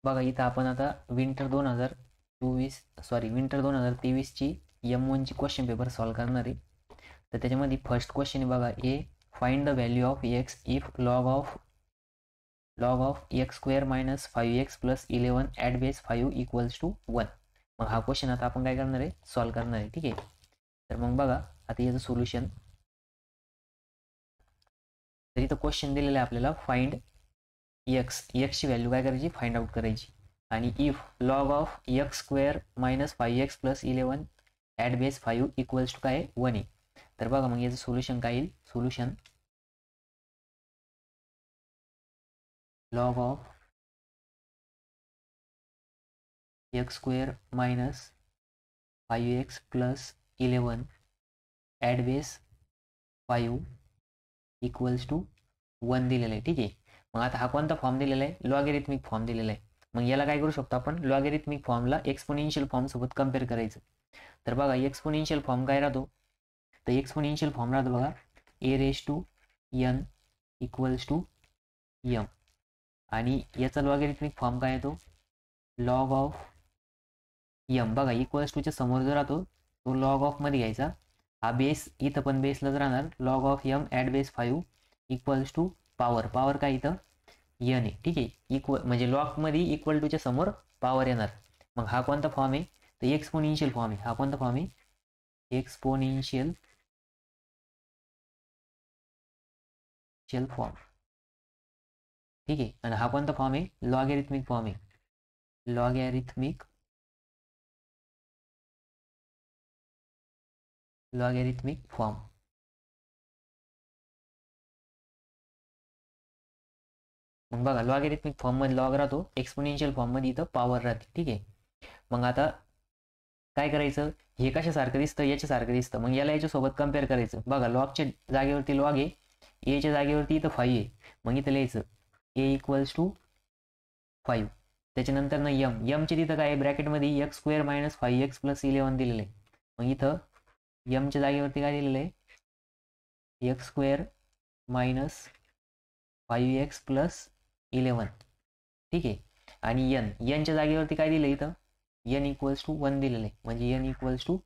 बघा इथं आपण आता विंटर 2023 ची M1 ची क्वेश्चन पेपर सॉल्व्ह करणार आहे. तर त्याच्यामध्ये फर्स्ट क्वेश्चन आहे बघा, a find the value of x if log of x square minus 5x plus 11 at base 5 equals to 1. मग हा क्वेश्चन आता आपण काय करणार आहे, सॉल्व्ह करणार आहे. ठीक आहे, तर मग बघा आता याचं सोल्युशन. तर इथं क्वेश्चन दिलेलं आहे आपल्याला, फाइंड ची व्हॅल्यू काय करायची, फाइंड आउट करायची. आणि if log of x square minus 5x plus 11 at base 5 equals to काय 1 आहे. तर बघा मग याचं सोल्युशन काय येईल, solution log of x square minus 5x plus 11 at base 5 equals to 1 दिलेलं आहे. ठीक आहे, मग आता हा कोणता फॉर्म दिलेला आहे, लॉगॅरिथमिक फॉर्म दिलेला आहे. मग याला काय करू शकतो आपण, लॉगॅरिथमिक फॉर्मला एक्सपोनेन्शियल फॉर्म सोबत कम्पेअर करायचं. तर बघा एक्सपोनेन्शियल फॉर्म काय राहतो, तर एक्सपोनेन्शियल फॉर्म राहतो बघा a raise to n equals to m. आणि याचा लॉगॅरिथमिक फॉर्म काय येतो, लॉग ऑफ m. बघा इक्वल्स टूच्या समोर जो राहतो तो लॉग ऑफ मध्ये घ्यायचा. हा बेस इथं पण बेसलाच राहणार, log of m at base 5 equals to power काय इथं n आहे. ठीक आहे, इक्वल म्हणजे लॉग मध्ये इक्वल टूच्या समोर पॉवर येणार. मग हा कोणता फॉर्म आहे, तर एक्सपोनेन्शियल फॉर्म आहे. हा कोणता फॉर्म आहे, एक्सपोनेन्शियल फॉर्म. ठीक आहे, आणि हा कोणता फॉर्म आहे, लॉगॅरिथमिक फॉर्म आहे. Logarithmic form. मग बघा लॉगॅरिथमिक फॉर्म मध्ये लॉग राहतो, एक्सपोनेन्शियल फॉर्म मध्ये इथं पॉवर राहते. ठीक आहे, मग आता काय करायचं, हे कशासारखं दिसतं, याच्यासारखं दिसतं. मग याला याच्यासोबत कम्पेअर करायचं. बघा लॉगच्या जागेवरती लॉग आहे, एच्या जागेवरती इथं 5 आहे. मग इथं लिहायचं ए इक्वल्स टू 5. त्याच्यानंतर ना चे तिथं काय ब्रॅकेटमध्ये x square minus 5x plus 11 दिलेलं आहे. मग इथं च्या जागेवरती काय दिलेलं आहे, x square minus 5x plus 11. ठीक आहे, आणि च्या जागेवरती काय दिलं इथं, n इक्वल्स टू 1 दिलेलं आहे. म्हणजे n इक्वल्स टू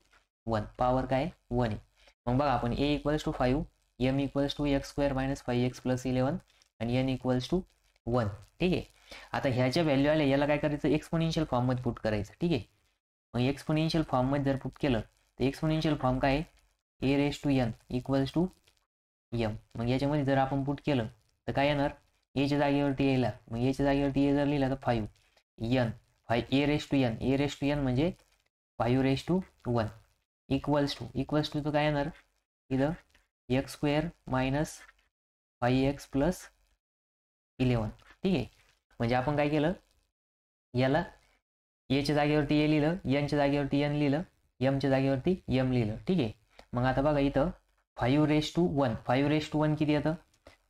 1, पॉवर काय 1 आहे. मग बघा आपण a equals to 5, m equals to x square minus 5x plus 11 आणि n इक्वल्स टू 1. ठीक आहे, आता ह्याच्या व्हॅल्यू आल्या, याला काय करायचं, एक्सपोनेन्शियल फॉर्म मध्ये पुट करायचं. ठीक आहे, मग एक्सपोनेन्शियल फॉर्म मध्ये जर पुट केलं तर एक्सपोनेन्शियल फॉर्म काय आहे, a raise to n equals to m. मग याच्यामध्ये जर आपण पुट केलं तर काय येणार, एच्या जागेवरती यायला, मग एच्या जागेवरती ए जर लिहिला तर 5 ए रेस टू n म्हणजे 5 रेस टू 1 इक्वल्स टू तो काय येणार इथं, x square minus 5x plus 11. ठीक आहे, म्हणजे आपण काय केलं, याला एच्या जागेवरती ए लिहिलं, च्या जागेवरती n लिहिलं, च्या जागेवरती m लिहिलं. ठीक आहे, मग आता बघा इथं 5 रेस टू 1 किती येतं,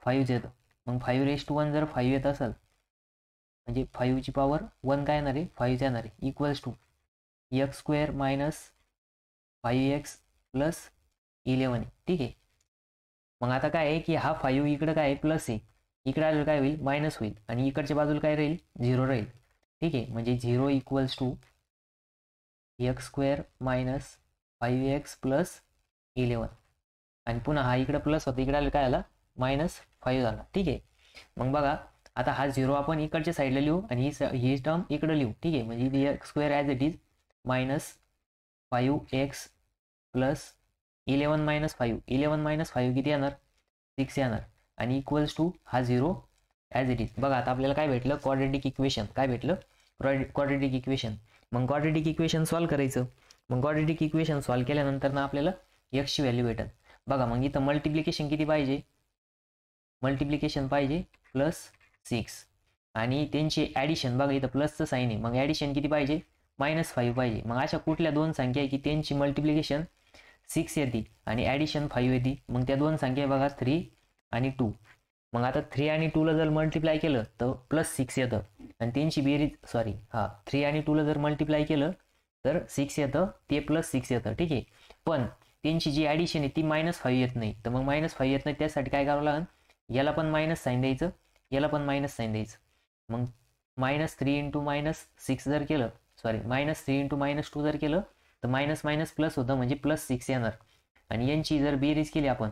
5 येतं. मग 5 रेस टू 1 जर 5 येत असेल म्हणजे 5 ची पॉवर 1 काय येणार आहे, 5 येणार आहे. Equals to x square minus 5x plus 11. ठीक आहे, मग आता काय आहे की हा 5 इकडं काय प्लस आहे, इकडे आलेलं काय होईल, मायनस होईल. आणि इकडच्या बाजूला काय राहील, 0 राहील. ठीक आहे, म्हणजे 0 equals to x square minus 5x plus 11. आणि पुन्हा हा इकडे प्लस होता, इकडे आलं काय आला, -5 झाला. ठीक आहे, मग बघा आता हा 0 आपण इकडच्या साईडला लिहू आणि ही टर्म इकडे लिहू. ठीक आहे, म्हणजे x square as it is minus 5x plus 11 minus 5 किती येणार, 6 येणार. आणि इक्वल्स टू हा 0 ॲज इट इज. बघा आता आपल्याला काय भेटलं, क्वाड्रॅटिक इक्वेशन. काय भेटलं, क्वाड्रॅटिक इक्वेशन. मग क्वाड्रॅटिक इक्वेशन सॉल्व्ह करायचं. मग क्वाड्रॅटिक इक्वेशन सॉल्व्ह केल्यानंतर ना आपल्याला एक्सची व्हॅल्यू भेटेल. बघा मग इथं मल्टिप्लिकेशन किती पाहिजे, मल्टिप्लिकेशन पाहिजे +6 आणि त्यांची ॲडिशन. बघा इथं प्लसचं साईन आहे, मग ॲडिशन किती पाहिजे, -5 पाहिजे. मग अशा कुठल्या दोन संख्या आहे की त्यांची मल्टिप्लिकेशन 6 येते आणि ॲडिशन 5 येते. मग त्या दोन संख्या बघा 3 आणि 2. मग आता 3 आणि 2ला जर मल्टिप्लाय केलं तर +6 येतं आणि त्यांची बेरीज 3 आणि 2ला जर मल्टिप्लाय केलं तर 6 येतं, ते +6 येतं. ठीक आहे, पण त्यांची जी ॲडिशन आहे ती -5 येत नाही. तर मग -5 येत नाही, त्यासाठी काय करावं लागेल, याला पण मायनस साईन द्यायचं, याला पण मायनस साईन द्यायचं. मग -3 इंटू -6 जर केलं, सॉरी -3 इंटू -2 जर केलं तर मायनस मायनस प्लस होतं, म्हणजे +6 येणार. आणि यांची जर बेरीज केली आपण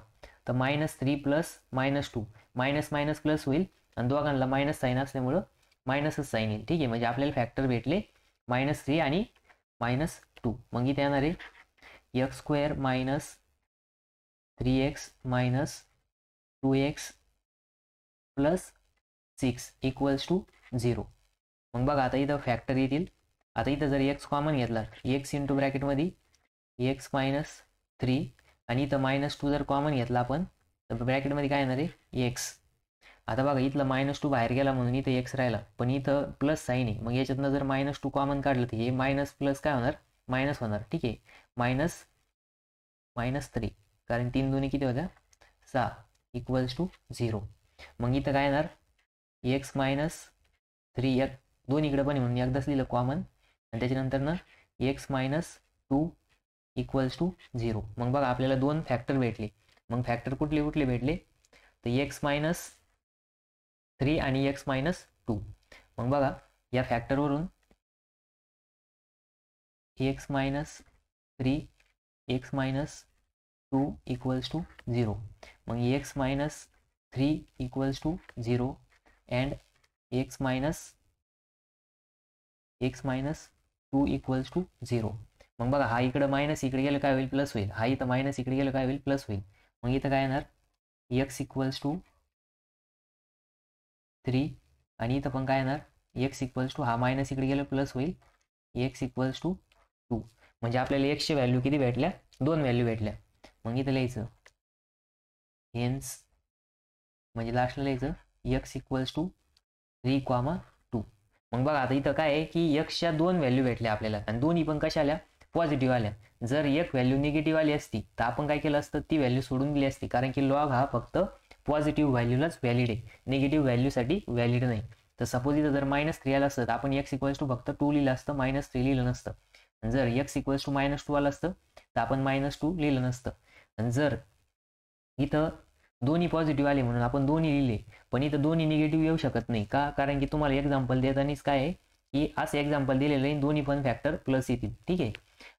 तर -3 प्लस -2 मायनस मायनस प्लस होईल, आणि दोघांना मायनस साईन असल्यामुळं मायनसच साईन येईल. ठीक आहे, म्हणजे आपल्याला फॅक्टर भेटले -3 आणि -2. मग इथे येणार आहे x² - 3x - 2x + 6 = 0. मग बघा आता इथं फॅक्टर येतील. आता इथं जर x कॉमन घेतला, x इंटू ब्रॅकेटमध्ये x - 3 आणि इथं -2 जर कॉमन घेतला आपण तर ब्रॅकेटमध्ये काय येणार आहे x. आता बघा इथलं -2 बाहेर गेला म्हणून इथं x राहिला, पण इथं प्लस साईन आहे. मग याच्यातनं जर -2 कॉमन काढलं तर हे मायनस प्लस काय होणार, मायनस होणार. ठीक आहे, -3 कारण 3 दोन्ही किती होत्या 6 = 0. मग इथं काय येणार x - 3 एक दोन्हीकडे पण म्हणून एकदाच लिहिलं कॉमन, आणि त्याच्यानंतर ना x - 2 = 0. मग बघा आपल्याला दोन फॅक्टर भेटले. मग फॅक्टर कुठले कुठले भेटले तर x - 3 आणि x - 2. मग बघा या फॅक्टरवरून x - 3 x - 2 = 0. मग x - 3 = 0 and x - 2 = 0. मग बघा हा इकडं मायनस इकडे गेलं काय होईल प्लस होईल, हा इथं मायनस इकडे गेलं काय होईल प्लस होईल. मग इथं काय येणार x = 3 आणि इथं पण काय येणार x = हा मायनस इकडे गेलं प्लस होईल, x = 2. म्हणजे आपल्याला x ची व्हॅल्यू किती भेटल्या, 2 व्हॅल्यू भेटल्या. मग इथं लिहायचं हेन्स, म्हणजे लास्टला लिहायचं x = 3, 2. मग बघा आता इथं काय आहे की xच्या 2 व्हॅल्यू भेटल्या आपल्याला, आणि दोन्ही पण कशा आल्या पॉझिटिव्ह आल्या. जर एक व्हॅल्यू निगेटिव्ह आली असती तर आपण काय केलं असतं, ती व्हॅल्यू सोडून दिली असती, कारण की लॉग हा फक्त पॉझिटिव्ह व्हॅल्यूलाच व्हॅलिड आहे, निगेटिव्ह व्हॅल्यूसाठी व्हॅलिड नाही. तर सपोज इथं जर -3 आलं असतं तर आपण x = फक्त 2 लिहिलं असतं, -3 लिहिलं नसतं. आणि जर x = -2 आलं असतं तर आपण -2 लिहिलं नसतं. आणि जर इथं दोन्ही पॉझिटिव्ह आले म्हणून आपण दोन्ही लिहिले, पण इथं दोन्ही निगेटिव्ह येऊ शकत नाही का, कारण की तुम्हाला एक्झाम्पल देतानीच काय आहे की असं एक्झाम्पल दिलेलं आहे दोन्ही पण फॅक्टर प्लस येतील. ठीक आहे,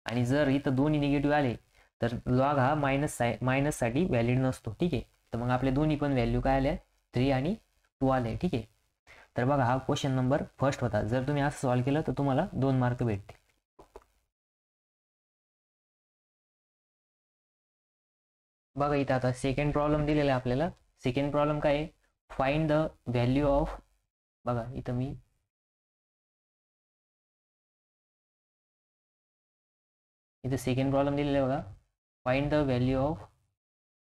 आणि जर इथं दोन्ही निगेटिव्ह आले तर लॉग हा मायनससाठी व्हॅलिड नसतो. ठीक आहे, तर मग आपले दोन्ही पण व्हॅल्यू काय आल्या 3 आणि 2 आले. ठीक आहे, तर बघा हा क्वेश्चन नंबर 1 होता. जर तुम्ही असं सॉल्व्ह केलं तर तुम्हाला 2 मार्क भेटतील. बघा इथं आता सेकंड प्रॉब्लेम दिलेला आहे आपल्याला. सेकंड प्रॉब्लेम काय आहे, फाइंड द व्हॅल्यू ऑफ, बघा इथं मी इथं सेकंड प्रॉब्लेम दिलेला आहे बघा, find the value of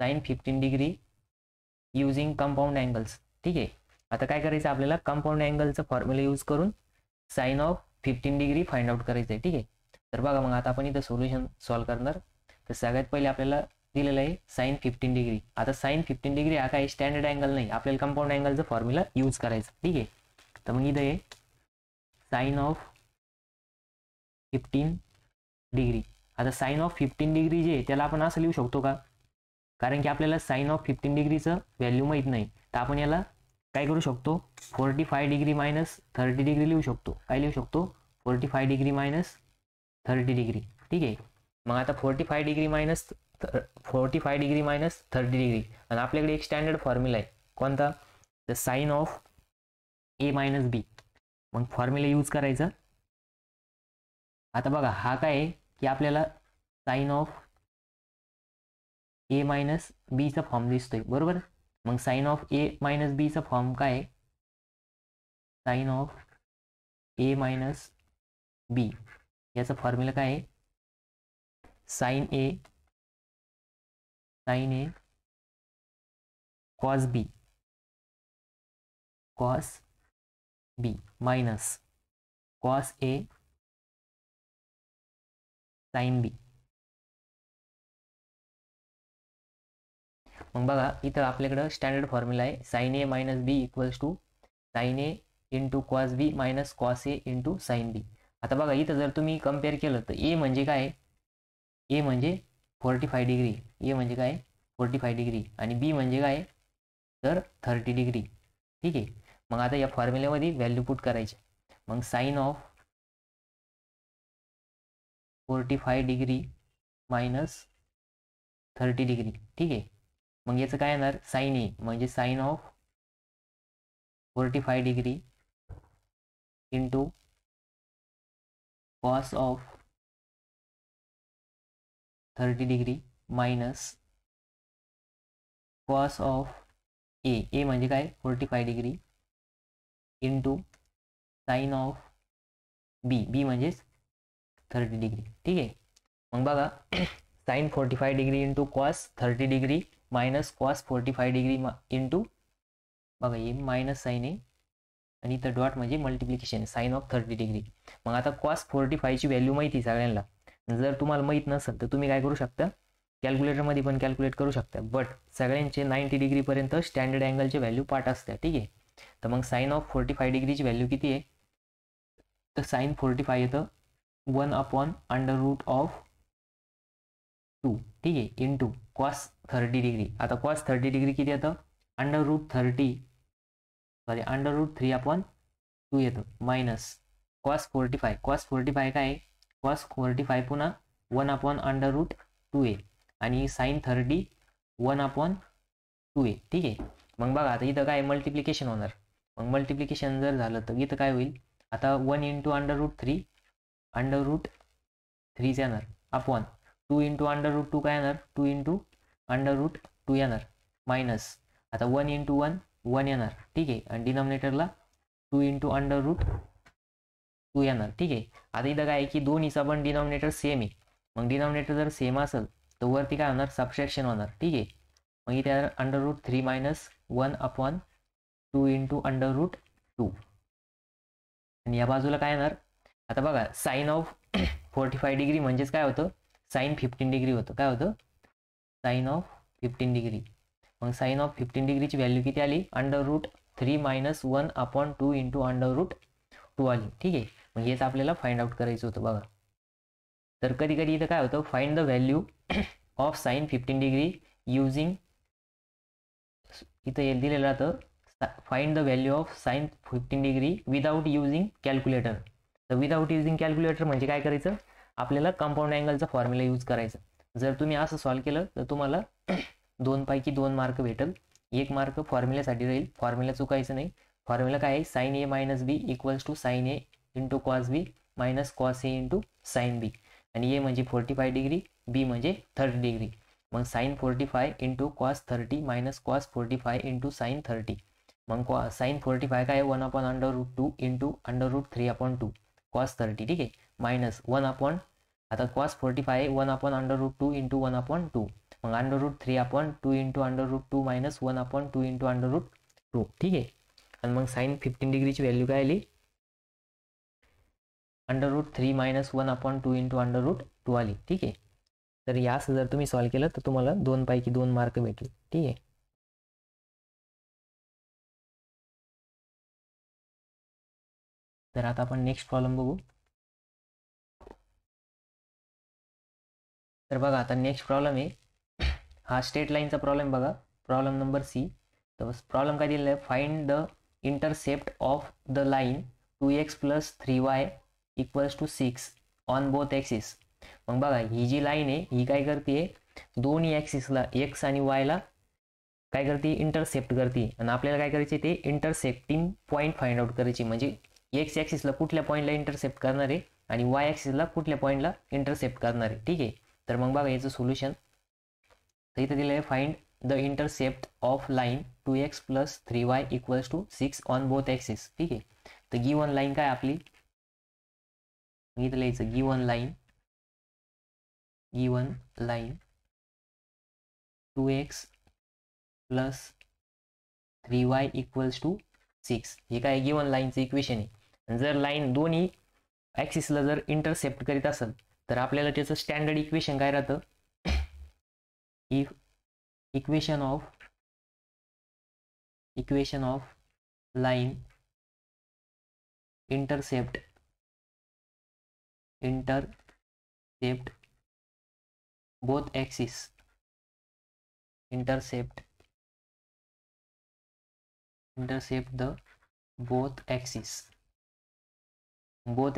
sin 15 degree using compound angles. ठीक आहे, आता काय करायचं आपल्याला कंपाऊंड अँगलचं फॉर्म्युला यूज करून sin of 15 degree find out करायचं आहे. ठीक आहे, तर बघा मग आता आपण इथं सोल्युशन सॉल्व्ह करणार. तर सगळ्यात पहिले आपल्याला दिलेलं आहे sin 15 डिग्री. आता sin 15 डिग्री हा काही स्टँडर्ड अँगल नाही, आपल्याला कंपाऊंड अँगलचं फॉर्म्युला यूज करायचं. ठीक आहे, तर मग इथं आहे sin ऑफ 15 डिग्री. आता sin ऑफ 15 डिग्री जे आहे त्याला आपण असं लिहू शकतो का, कारण की आपल्याला sin ऑफ 15 डिग्रीचं व्हॅल्यू माहीत नाही, तर आपण याला काय करू शकतो 45 डिग्री मायनस 30 डिग्री लिहू शकतो. काय लिहू शकतो 45 डिग्री मायनस 30 डिग्री. ठीक आहे, मग आता 45 डिग्री मायनस 30 डिग्री, आणि आपल्याकडे एक स्टँडर्ड फॉर्म्युला आहे कोणता, तर साइन ऑफ ए मायनस बी. मग फॉर्म्युला यूज करायचा. आता बघा हा काय आहे की आपल्याला साइन ऑफ ए मायनस बीचा फॉर्म दिसतोय बरोबर. मग साइन ऑफ ए मायनस बीचा फॉर्म काय आहे, sine of a minus b याचा फॉर्म्युला काय आहे, sine a cos b minus cos a sine b. मग बघा इथं आपल्याकडं स्टँडर्ड फॉर्म्युला आहे sine a minus b equals to sine a into cos b minus cos a into sine b. आता बघा इथं जर तुम्ही कम्पेअर केलं तर ए म्हणजे काय, ए म्हणजे 45 डिग्री, ए म्हणजे काय 45 डिग्री, आणि बी म्हणजे काय तर 30 डिग्री. ठीक आहे, मग आता या फॉर्म्युल्यामध्ये व्हॅल्यू पुट करायची. मग sine of 45 degree minus 30 degree. ठीक आहे. मग याचं काय येणार, साइन ए म्हणजे sine of 45 degree into cos of 30 degree minus cos of a म्हणजे काय 45 degree into sine of b म्हणजेच 30 डिग्री. ठीक आहे. मग बघा sine 45 degree into cos 30 degree minus cos 45 degree into बघा हे मायनस साइन आहे आणि इथं डॉट म्हणजे मल्टिप्लिकेशन साइन ऑफ 30 डिग्री. मग आता कॉस 45 ची व्हॅल्यू माहिती सगळ्यांना. जर तुम्हाला माहीत नसेल तर तुम्ही काय करू शकता, कॅल्क्युलेटरमध्ये पण कॅल्क्युलेट करू शकता. बट सगळ्यांचे 90 डिग्रीपर्यंत स्टँडर्ड अँगलचे व्हॅल्यू पाठ असते. ठीक आहे. तर मग साइन ऑफ 45 डिग्रीची व्हॅल्यू किती आहे, तर साइन 45 येतं 1/√2. ठीक आहे. Into cos 30 degree. आता कॉस 30 डिग्री किती येतं, √3/2 येतं मायनस कॉस 45. कॉस 45 काय आहे, कॉस 45 पुन्हा 1/√2 आहे आणि साइन 30 1/2 आहे. ठीक आहे. मग बघा आता इथं काय मल्टिप्लिकेशन होणार. मग मल्टिप्लिकेशन जर झालं तर इथं काय होईल, आता 1 इंटू √3 √3 येणार अपॉन 2 इंटू √2 काय येणार 2 इंटू √2 येणार मायनस आता 1 इंटू 1 येणार. ठीक आहे. आणि डिनॉमिनेटरला 2 इंटू √2 येणार. ठीक आहे. आता इथं काय आहे की दोन्हीचा पण डिनॉमिनेटर सेम आहे. मग डिनॉमिनेटर जर सेम असेल तर वरती काय होणार, सबट्रॅक्शन होणार. ठीक आहे. मग इथे √3 मायनस 1/2 इंटू √2 आणि या बाजूला काय येणार, आता बघा साइन ऑफ 45 डिग्री म्हणजेच काय होतं, साइन 15 डिग्री होतं. काय होतं, साइन ऑफ 15 डिग्री. मग साइन ऑफ 15 डिग्रीची व्हॅल्यू किती आली, √3 मायनस 1/2 इंटू √2 आली. ठीक आहे. मग हेच आपल्याला फाइंड आउट करायचं होतं. बघा तर कधी कधी इथं काय होतं, find the value of sine 15 degree using, इथं दिलेलं राहतं find the value of sine 15 degree without using calculator. तर विदाउट युजिंग कॅल्क्युलेटर म्हणजे काय करायचं, आपल्याला कंपाऊंड अँगलचा फॉर्म्युला यूज करायचा. जर तुम्ही असं सॉल्व्ह केलं तर तुम्हाला 2 पैकी 2 मार्क भेटेल. 1 मार्क फॉर्म्युल्यासाठी राहील. फॉर्म्युला चुकायचं नाही. फॉर्म्युला काय आहे, sine a minus b equals to sine a into cos b minus cos a into sine b. आणि ए म्हणजे 45 डिग्री, बी म्हणजे 30 डिग्री. मग sine 45 into cos 30 minus cos 45 into sine 30. मग साइन 45 काय 1/√2 इंटू √3/2 कॉस 30. ठीक आहे. मायनस 1 आता cos 45 1/√2 into 1/2 मग √3/2 इंटू √2 मायनस 1/2 इंटू √2. ठीक आहे. आणि मग साइन 15 डिग्रीची व्हॅल्यू काय आली, √3 मायनस 1/2 इंटू √2 आली. ठीक आहे. तर यास जर तुम्ही सॉल्व्ह केलं तर तुम्हाला 2 पैकी 2 मार्क भेटले. ठीक आहे. तर आता आपण नेक्स्ट प्रॉब्लेम बघू. तर बघा आता नेक्स्ट प्रॉब्लेम आहे, हा स्ट्रेट लाईनचा प्रॉब्लेम बघा, प्रॉब्लेम नंबर सी. तर प्रॉब्लेम काय दिलेला आहे, find the intercept of the line 2x + 3y = 6 on both axis. मग बघा ही जी लाईन आहे ही काय करते, दोन्ही ॲक्सिसला एक्स आणि वायला काय करते, इंटरसेप्ट करते. आणि आपल्याला काय करायचे, ते इंटरसेप्टिंग पॉईंट फाइंड आउट करायची. म्हणजे एक्स ॲक्सिसला कुठल्या पॉईंटला इंटरसेप्ट करणार आहे आणि वाय ॲक्सिसला कुठल्या पॉईंटला इंटरसेप्ट करणार आहे. ठीक आहे. तर मग बघा याचं सोल्युशन. तर इथं दिलं आहे, find the intercept of line 2x + 3y = 6 on both axis. ठीक आहे. तर गिवन लाईन काय आपली, इथं लिहायचं गिवन लाईन 2x + 3y = 6. हे काय गिवन लाईनचं इक्वेशन आहे. जर लाईन दोन्ही ॲक्सिसला जर इंटरसेप्ट करीत असेल तर आपल्याला त्याचं स्टँडर्ड इक्वेशन काय राहतं, equation of line intercept both axis, intercept the both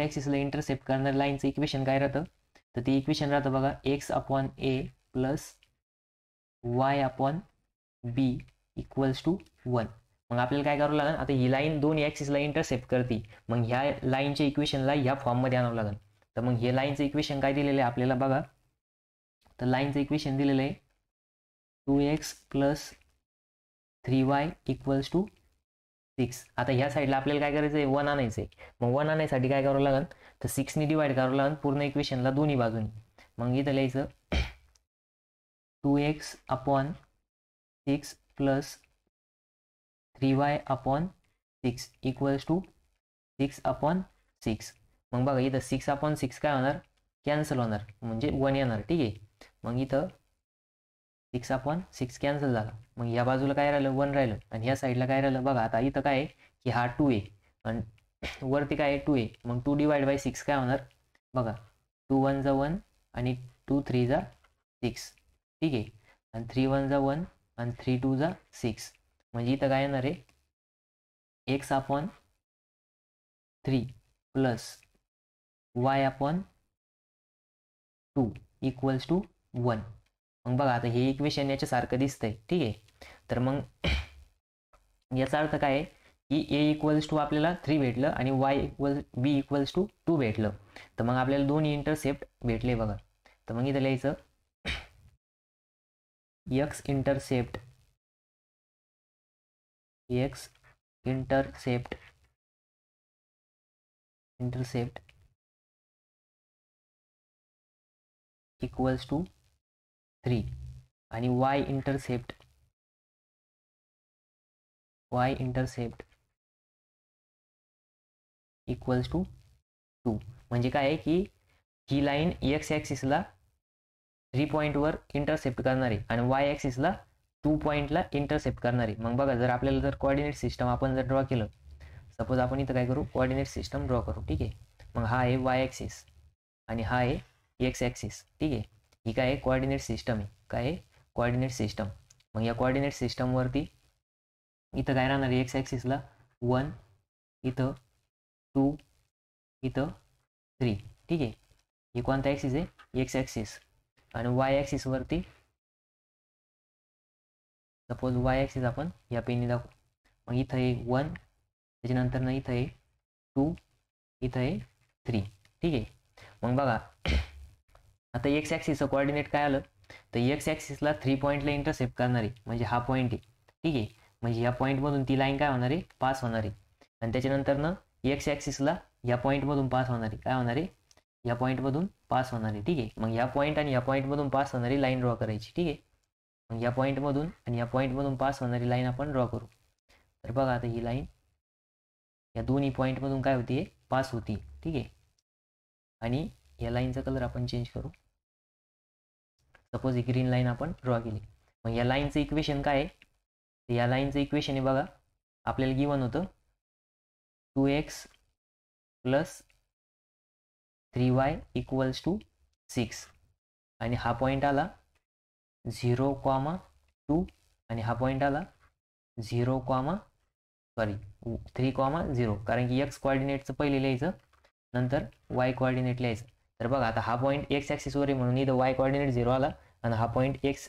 ॲक्सिसला इंटरसेप्ट करणार लाईनचं इक्वेशन काय राहतं, तर ते इक्वेशन राहतं बघा x/a plus y/b equals to 1. मग आपल्याला काय करावं लागेल, आता ही लाईन दोन्ही ॲक्सिसला इंटरसेप्ट करते, मग ह्या लाईनच्या इक्वेशनला ह्या फॉर्ममध्ये आणावं लागेल. तर मग हे लाईनचं इक्वेशन काय दिलेलं आहे आपल्याला बघा, तर लाईनचं इक्वेशन दिलेलं आहे 2x plus 3y equals to 6. आता ह्या साईडला आपल्याला काय करायचं आहे, 1 आणायचं आहे. मग 1 आणायसाठी काय करावं लागेल, तर 6ने डिवाइड करावं लागेल पूर्ण इक्वेशनला दोन्ही बाजूनी. मग इथं लिहायचं 2x upon 6 plus 3y upon 6 equals to 6/6. मग बघा इथं 6/6 काय होणार, कॅन्सल होणार, म्हणजे 1 येणार. ठीक आहे, मग इथं 6/6 कॅन्सल झाला. मग या बाजूला काय राहिलं, 1 राहिलं, आणि ह्या साईडला काय राहिलं बघा. आता इथं काय आहे की हा 2 आहे आणि वरती काय आहे 2 आहे. मग 2 डिवाइड बाय 6 काय होणार बघा, 2 1 जा 1 आणि 2 3 जा 6. ठीक आहे, आणि 3 1 जा 1 आणि 3 2 जा 6. म्हणजे इथं काय येणार आहे x/3 plus y/2 equals to 1. मग बघा आता हे इक्वेशन याच्यासारखं दिसतंय. ठीक आहे, तर मग याचा अर्थ काय आहे की a इक्वल्स टू आपल्याला 3 भेटलं आणि b इक्वल्स टू 2 भेटलं. तर मग आपल्याला दोन्ही इंटरसेप्ट भेटले बघा. तर मग इथं लिहायचं x इंटरसेप्ट इक्वल्स टू 3 आणि y इंटरसेप्ट इक्वल्स टू 2. म्हणजे काय आहे की ही लाईन x ॲक्सिसला 3 पॉईंटवर इंटरसेप्ट करणार आहे आणि y ॲक्सिसला 2 पॉईंटला इंटरसेप्ट करणार आहे. मग बघा जर आपल्याला जर कोऑर्डिनेट सिस्टम आपण जर ड्रॉ केलं, सपोज आपण इथं काय करू, कोऑर्डिनेट सिस्टम ड्रॉ करू. ठीक आहे, मग हा आहे y ॲक्सिस आणि हा आहे x ॲक्सिस. ठीक आहे, ही काय आहे कोऑर्डिनेट सिस्टम आहे. काय आहे कोऑर्डिनेट सिस्टम. मग या कोऑर्डिनेट सिस्टमवरती इथं काय राहणार आहे, x ॲक्सिसला 1, इथं 2, इथं 3. ठीक आहे, हे कोणता ॲक्सिस आहे, x ॲक्सिस. आणि y ॲक्सिसवरती सपोज y ॲक्सिस आपण या पेनने दाखवू. मग इथं आहे 1, त्याच्यानंतर ना इथं आहे 2, इथं आहे 3. ठीक आहे, मग बघा आता x ॲक्सिसचं कोऑर्डिनेट काय आलं, तर x ॲक्सिसला 3 पॉईंटला इंटरसेप्ट करणार आहे, म्हणजे हा पॉईंट आहे. ठीक आहे, म्हणजे ह्या पॉईंटमधून ती लाईन काय होणार आहे, पास होणार आहे. आणि त्याच्यानंतर ना x ॲक्सिसला या पॉईंटमधून पास होणार आहे, काय होणार आहे, या पॉईंटमधून पास होणार आहे. ठीक आहे, मग ह्या पॉईंट आणि ह्या पॉईंटमधून पास होणारी लाईन ड्रॉ करायची. ठीक आहे, मग या पॉईंटमधून आणि या पॉईंटमधून पास होणारी लाईन आपण ड्रॉ करू. तर बघा आता ही लाईन या दोन्ही पॉईंटमधून काय होती, पास होती. ठीक आहे, आणि या लाईनचा कलर आपण चेंज करू. सपोज ही ग्रीन लाईन आपण ड्रॉ केली. मग या लाईनचं इक्वेशन काय आहे, तर या लाईनचं इक्वेशन आहे बघा, आपल्याला गिवन होतं 2x plus 3y equals to 6. आणि हा पॉईंट आला 0,2 आणि हा पॉईंट आला 3,0, कारण की x कोऑर्डिनेटचं पहिले लिहायचं, नंतर y कोऑर्डिनेट लिहायचं. तर बघा आता हा पॉईंट x ॲक्सिसवर आहे म्हणून इथं y कोऑर्डिनेट 0 आला, आणि हा पॉईंट x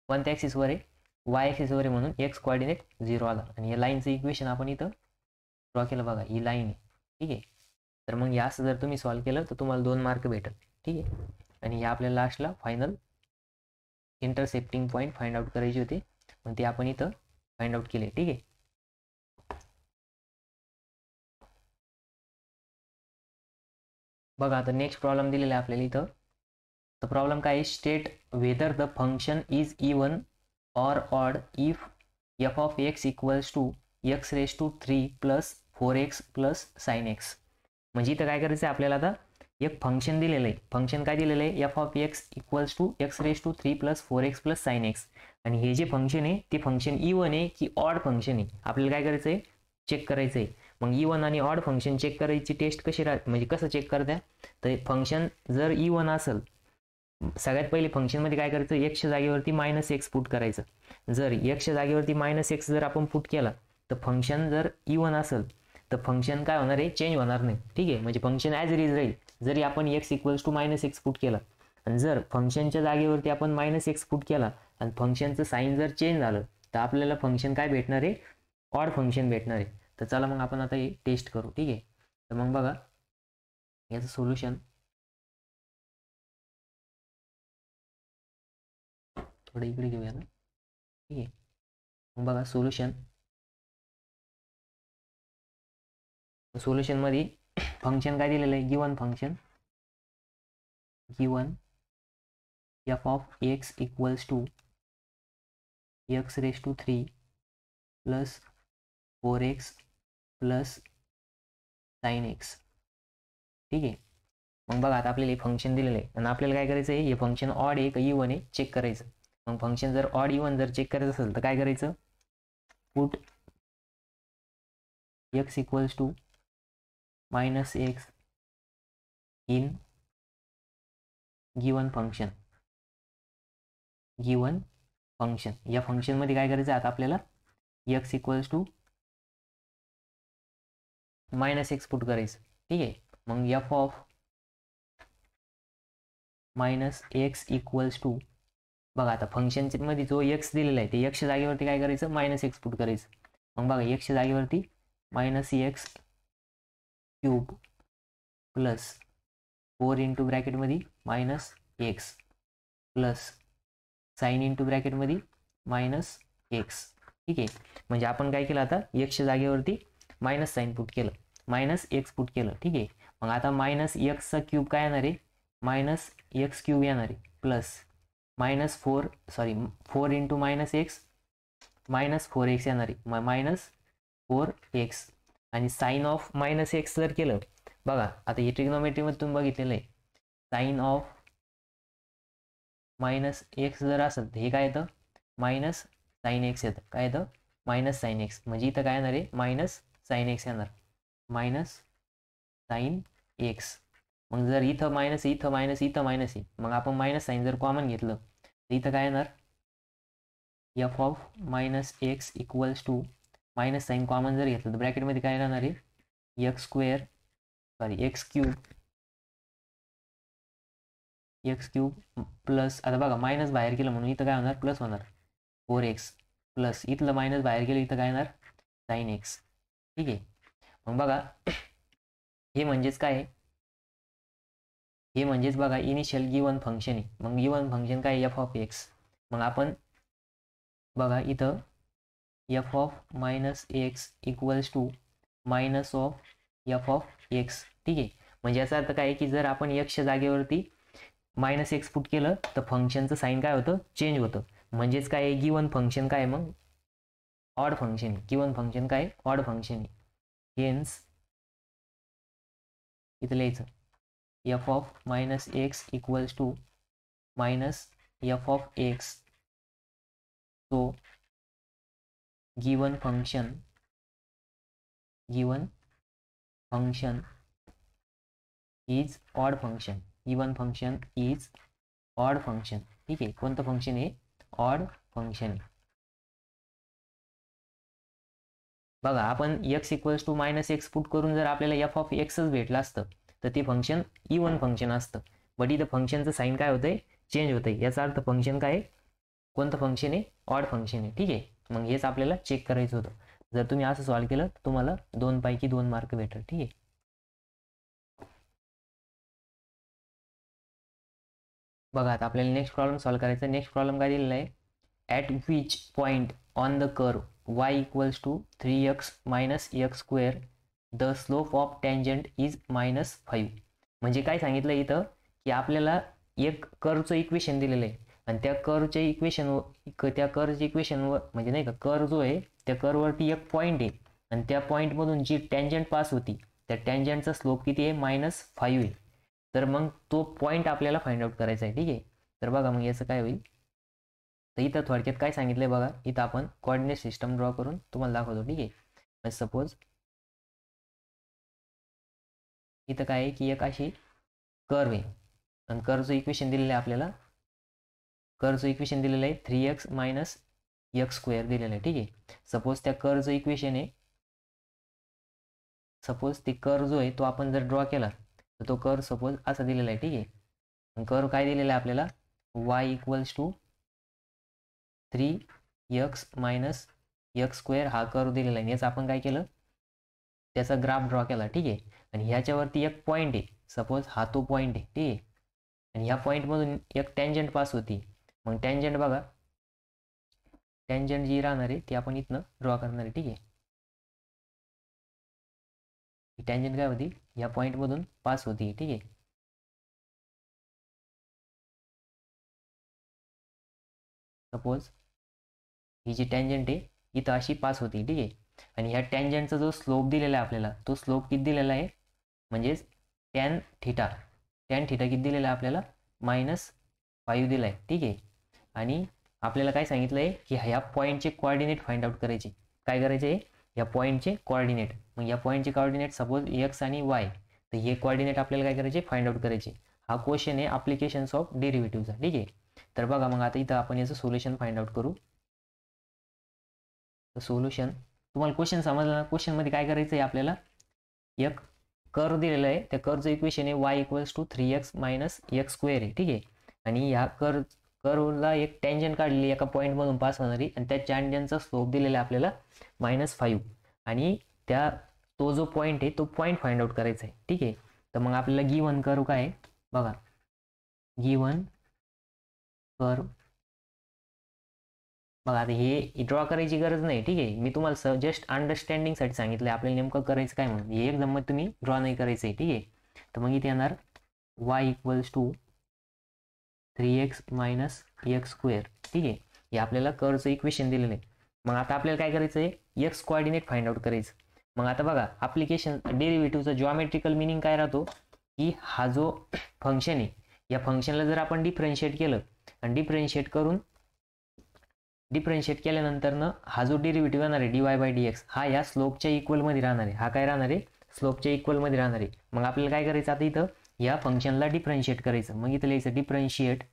कोणत्या ॲक्सिसवर आहे, y ॲक्सिसवर आहे म्हणून x कोऑर्डिनेट 0 आला. आणि या लाईनचं इक्वेशन आपण इथं ड्रॉ केलं बघा, ही लाईन आहे. ठीक आहे, तर मग या असं जर तुम्ही सॉल्व्ह केलं तर तुम्हाला 2 मार्क भेटेल. ठीक आहे, आणि या आपल्याला लास्टला final intercepting point find out करायची होती, मग ते आपण इथं फाइंड आउट केले. ठीक आहे, बघा आता नेक्स्ट प्रॉब्लेम दिलेला आहे आपल्याला इथं. तर प्रॉब्लेम काय आहे, state whether the function is even or odd if f of x equals to x⁻³ plus 4x plus sin x. म्हणजे इथं काय करायचं आहे आपल्याला, आता एक फंक्शन दिलेलं आहे. फंक्शन काय दिलेलं आहे, f of x equals to x⁻³ plus 4x plus sin x. आणि हे जे फंक्शन आहे ते फंक्शन इवन आहे की ऑड फंक्शन आहे, आपल्याला काय करायचं आहे, चेक करायचं आहे. मग इवन आणि ऑड फंक्शन चेक करायची टेस्ट कशी म्हणजे कसं चेक करता, तर फंक्शन जर इवन असेल, सगळ्यात पहिले फंक्शनमध्ये काय करायचं, एक्सच्या जागेवरती -x पुट करायचं. जर एक्सच्या जागेवरती -x जर आपण पुट केला तर फंक्शन जर इवन असेल तर फंक्शन काय होणार आहे, चेंज होणार नाही. ठीक आहे, म्हणजे फंक्शन ॲज इट इज राहील जरी आपण x equals to -x put केला. आणि जर फंक्शनच्या जागेवरती आपण -x पुट केला आणि फंक्शनचं साईन जर चेंज झालं तर आपल्याला फंक्शन काय भेटणार आहे, ऑड फंक्शन भेटणार आहे. तर चला मग आपण आता हे टेस्ट करू. ठीक आहे, तर मग बघा याचं सोल्युशन थोडं इकडे घेऊया ना. ठीक आहे, मग बघा सोल्युशनमध्ये फंक्शन काय दिलेलं आहे, given function given f of x equals to x raise to 3 plus 4x plus sine x. ठीक आहे, मग बघा आता आपल्याला हे फंक्शन दिलेलं आहे आणि आपल्याला काय करायचं आहे, हे फंक्शन ऑड आहे का इवन आहे चेक करायचं. मग फंक्शन जर ऑड इवन जर चेक करायचं असेल तर काय करायचं, put x equals to -x in given function. या फंक्शनमध्ये काय करायचं आता आपल्याला, x equals to -x put करायचं. ठीक आहे, मग f of -x equals to, बघा आता फंक्शनमध्ये जो x दिलेला आहे ते x च्या जागेवरती काय करायचं, -x पुट करायचं. मग बघा x च्या जागेवरती -x क्यूब प्लस 4 इंटू ब्रॅकेटमध्ये -x प्लस साइन इंटू ब्रॅकेटमध्ये -x. ठीक आहे, म्हणजे आपण काय केलं आता, x च्या जागेवरती मायनस साइन पुट केलं, -x पुट केलं. ठीक आहे, मग आता -x चा क्यूब काय येणार आहे, -x क्यूब येणार आहे प्लस -4 इंटू -x -4x येणार आहे, -4x. आणि साइन ऑफ -x जर केलं, बघा आता हे ट्रिग्नोमेट्रीमध्ये तुम्ही बघितलेलं आहे, साइन ऑफ -x जर असेल तर हे काय येतं, -sin x येतं. काय येतं, -sin x. म्हणजे इथं काय येणार आहे, -sin x येणार, -sin x. मग जर इथं मायनस इथं मायनस इथं मायनस आहे, मग आपण मायनस साईन जर कॉमन घेतलं तर इथं काय येणार, f of -x equals to minus sign common जर घेतलं तर ब्रॅकेटमध्ये काय राहणार आहे, x क्यूब प्लस, आता बघा मायनस बाहेर गेलं म्हणून इथं काय होणार, प्लस होणार 4x प्लस इथलं मायनस बाहेर गेलं इथं काय येणार, sin x. ठीक आहे, मग बघा हे म्हणजेच काय आहे, हे म्हणजेच बघा इनिशियल गिवन फंक्शन आहे. मग गिवन फंक्शन काय, f ऑफ x. मग आपण बघा इथं f of -x equals to minus of f of x. ठीक आहे, म्हणजे याचा अर्थ काय आहे की जर आपण x च्या जागेवरती -x पुट केलं तर फंक्शनचं साईन काय होतं, चेंज होतं. म्हणजेच काय आहे, गिवन फंक्शन काय, मग ऑड फंक्शन आहे. गिवन फंक्शन काय, ऑड फंक्शन आहे. हेन्स इथं लिहायचं f of -x equals to -f of x. so given function is odd function. given function is odd function. ठीक आहे, कोणतं फंक्शन आहे, ऑड फंक्शन आहे. बघा आपण x equals to -x put करून जर आपल्याला f ऑफ xच भेटलं असतं तर ते फंक्शन इवन फंक्शन असतं. बट इथं फंक्शनचं साईन काय होतंय, चेंज होतंय. याचा अर्थ फंक्शन काय, कोणतं फंक्शन आहे, ऑड फंक्शन आहे. ठीक आहे, मग हेच आपल्याला चेक करायचं होतं. जर तुम्ही असं सॉल्व्ह केलं तर तुम्हाला 2 पैकी 2 मार्क भेटेल. ठीक आहे, बघा आता आपल्याला नेक्स्ट प्रॉब्लेम सॉल्व्ह करायचा. नेक्स्ट प्रॉब्लेम काय दिलेला आहे, at which point on the curve y equals to 3x - x² the slope of tangent is -5. म्हणजे काय सांगितलं इथं की आपल्याला एक कर्वचं इक्वेशन दिलेलं आहे आणि त्या कर्वच्या इक्वेशनवर म्हणजे नाही का, कर्व जो आहे त्या कर्ववरती एक पॉईंट आहे आणि त्या पॉईंटमधून जी टँजंट पास होती त्या टँजंटचा स्लोप किती आहे, -5 आहे. तर मग तो पॉईंट आपल्याला फाइंड आउट करायचा आहे. ठीक आहे, तर बघा मग याचं काय होईल, तर इथं थोडक्यात काय सांगितलंय बघा, इथं आपण कोऑर्डिनेट सिस्टम ड्रॉ करून तुम्हाला दाखवतो. ठीक आहे, सपोज इथं काय आहे की एक अशी कर्व आहे आणि कर्वचं इक्वेशन दिलेलं आहे आपल्याला, कर्वचं इक्वेशन दिलेलं आहे 3x x² दिलेलं आहे. ठीक आहे. सपोज त्या कर्वचं इक्वेशन आहे, सपोज ते कर्व जो आहे तो आपण जर ड्रॉ केला तर तो कर्व सपोज असा दिलेला आहे. ठीक आहे. कर्व काय दिलेला आहे आपल्याला, y = 3x - x² हा कर्व दिलेला आहे. याचं आपण काय केलं, त्याचा ग्राफ ड्रॉ केला. ठीक आहे. आणि ह्याच्यावरती एक पॉईंट आहे, सपोज हा तो पॉईंट आहे. ठीक आहे. आणि ह्या पॉईंटमधून एक टँजंट पास होती. मग टँजंट बघा, टँजंट जी राहणार आहे ती आपण इथनं ड्रॉ करणार आहे. ठीक आहे. टँजंट काय होती, या पॉईंटमधून पास होती. ठीक आहे. सपोज ही जी टँजंट आहे इथं अशी पास होती. ठीक आहे. आणि ह्या टँजंटचा जो स्लोप दिलेला आहे आपल्याला, तो स्लोप किती दिलेला आहे, म्हणजेच टॅन थिटा किती दिलेला आहे आपल्याला, -5 दिला आहे. ठीक आहे. आणि आपल्याला काय सांगितलं आहे की ह्या पॉईंटचे कोऑर्डिनेट फाइंड आउट करायचे. काय करायचे आहे, या पॉईंटचे कोऑर्डिनेट. मग या पॉईंटचे कोऑर्डिनेट सपोज एक्स आणि वाय, तर हे कोऑर्डिनेट आपल्याला काय करायचे, फाइंड आउट करायचे. हा क्वेश्चन आहे ॲप्लिकेशन्स ऑफ डेरिव्हेटिव्हचा. ठीक आहे. तर बघा, मग आता इथं आपण याचं सोल्युशन फाइंड आउट करू. तर सोल्युशन तुम्हाला क्वेश्चन समजलं ना. क्वेश्चनमध्ये काय करायचं आहे आपल्याला, एक कर्व दिलेला आहे, त्या कर्वचं इक्वेशन आहे y = 3x - x² आहे. ठीक आहे. आणि ह्या कर्वला एक टँजंट काढलेली एका पॉईंटमधून पास होणारी, आणि त्या टँजंटचा स्लोप दिलेला आहे आपल्याला -5. आणि तो जो पॉईंट आहे तो पॉईंट फाइंड आउट करायचा आहे. ठीक आहे. तर मग आपल्याला गिव्हन कर्व काय आहे बघा, गिव्हन कर्व बघा, आता हे ड्रॉ करायची गरज नाही. ठीक आहे. मी तुम्हाला जस्ट अंडरस्टँडिंगसाठी सांगितलं आपल्याला नेमकं करायचं काय म्हणून. हे एकदम मग तुम्ही ड्रॉ नाही करायचं आहे. ठीक आहे. तर मग इथे येणार y = 3x - x². ठीक आहे. हे आपल्याला कर्वचं इक्वेशन दिलेलं आहे. मग आता आपल्याला काय करायचं आहे, एक्स कोऑर्डिनेट फाइंड आउट करायचं. मग आता बघा, ॲप्लिकेशन डेरिव्हेटिव्हचा जॉमेट्रिकल मिनिंग काय राहतो, की हा जो फंक्शन आहे, या फंक्शनला जर आपण डिफरन्शिएट केलं, आणि डिफरन्शिएट केल्यानंतर हा जो डेरिव्हेटिव्ह येणार आहे dy/dx, हा या स्लोपच्या इक्वलमध्ये राहणार आहे. हा काय राहणार आहे, स्लोपच्या इक्वलमध्ये राहणार आहे. मग आपल्याला काय करायचं, आता इथं या फंक्शनला डिफरन्शिएट करायचं. मग इथं लिहायचं डिफरन्शिएट.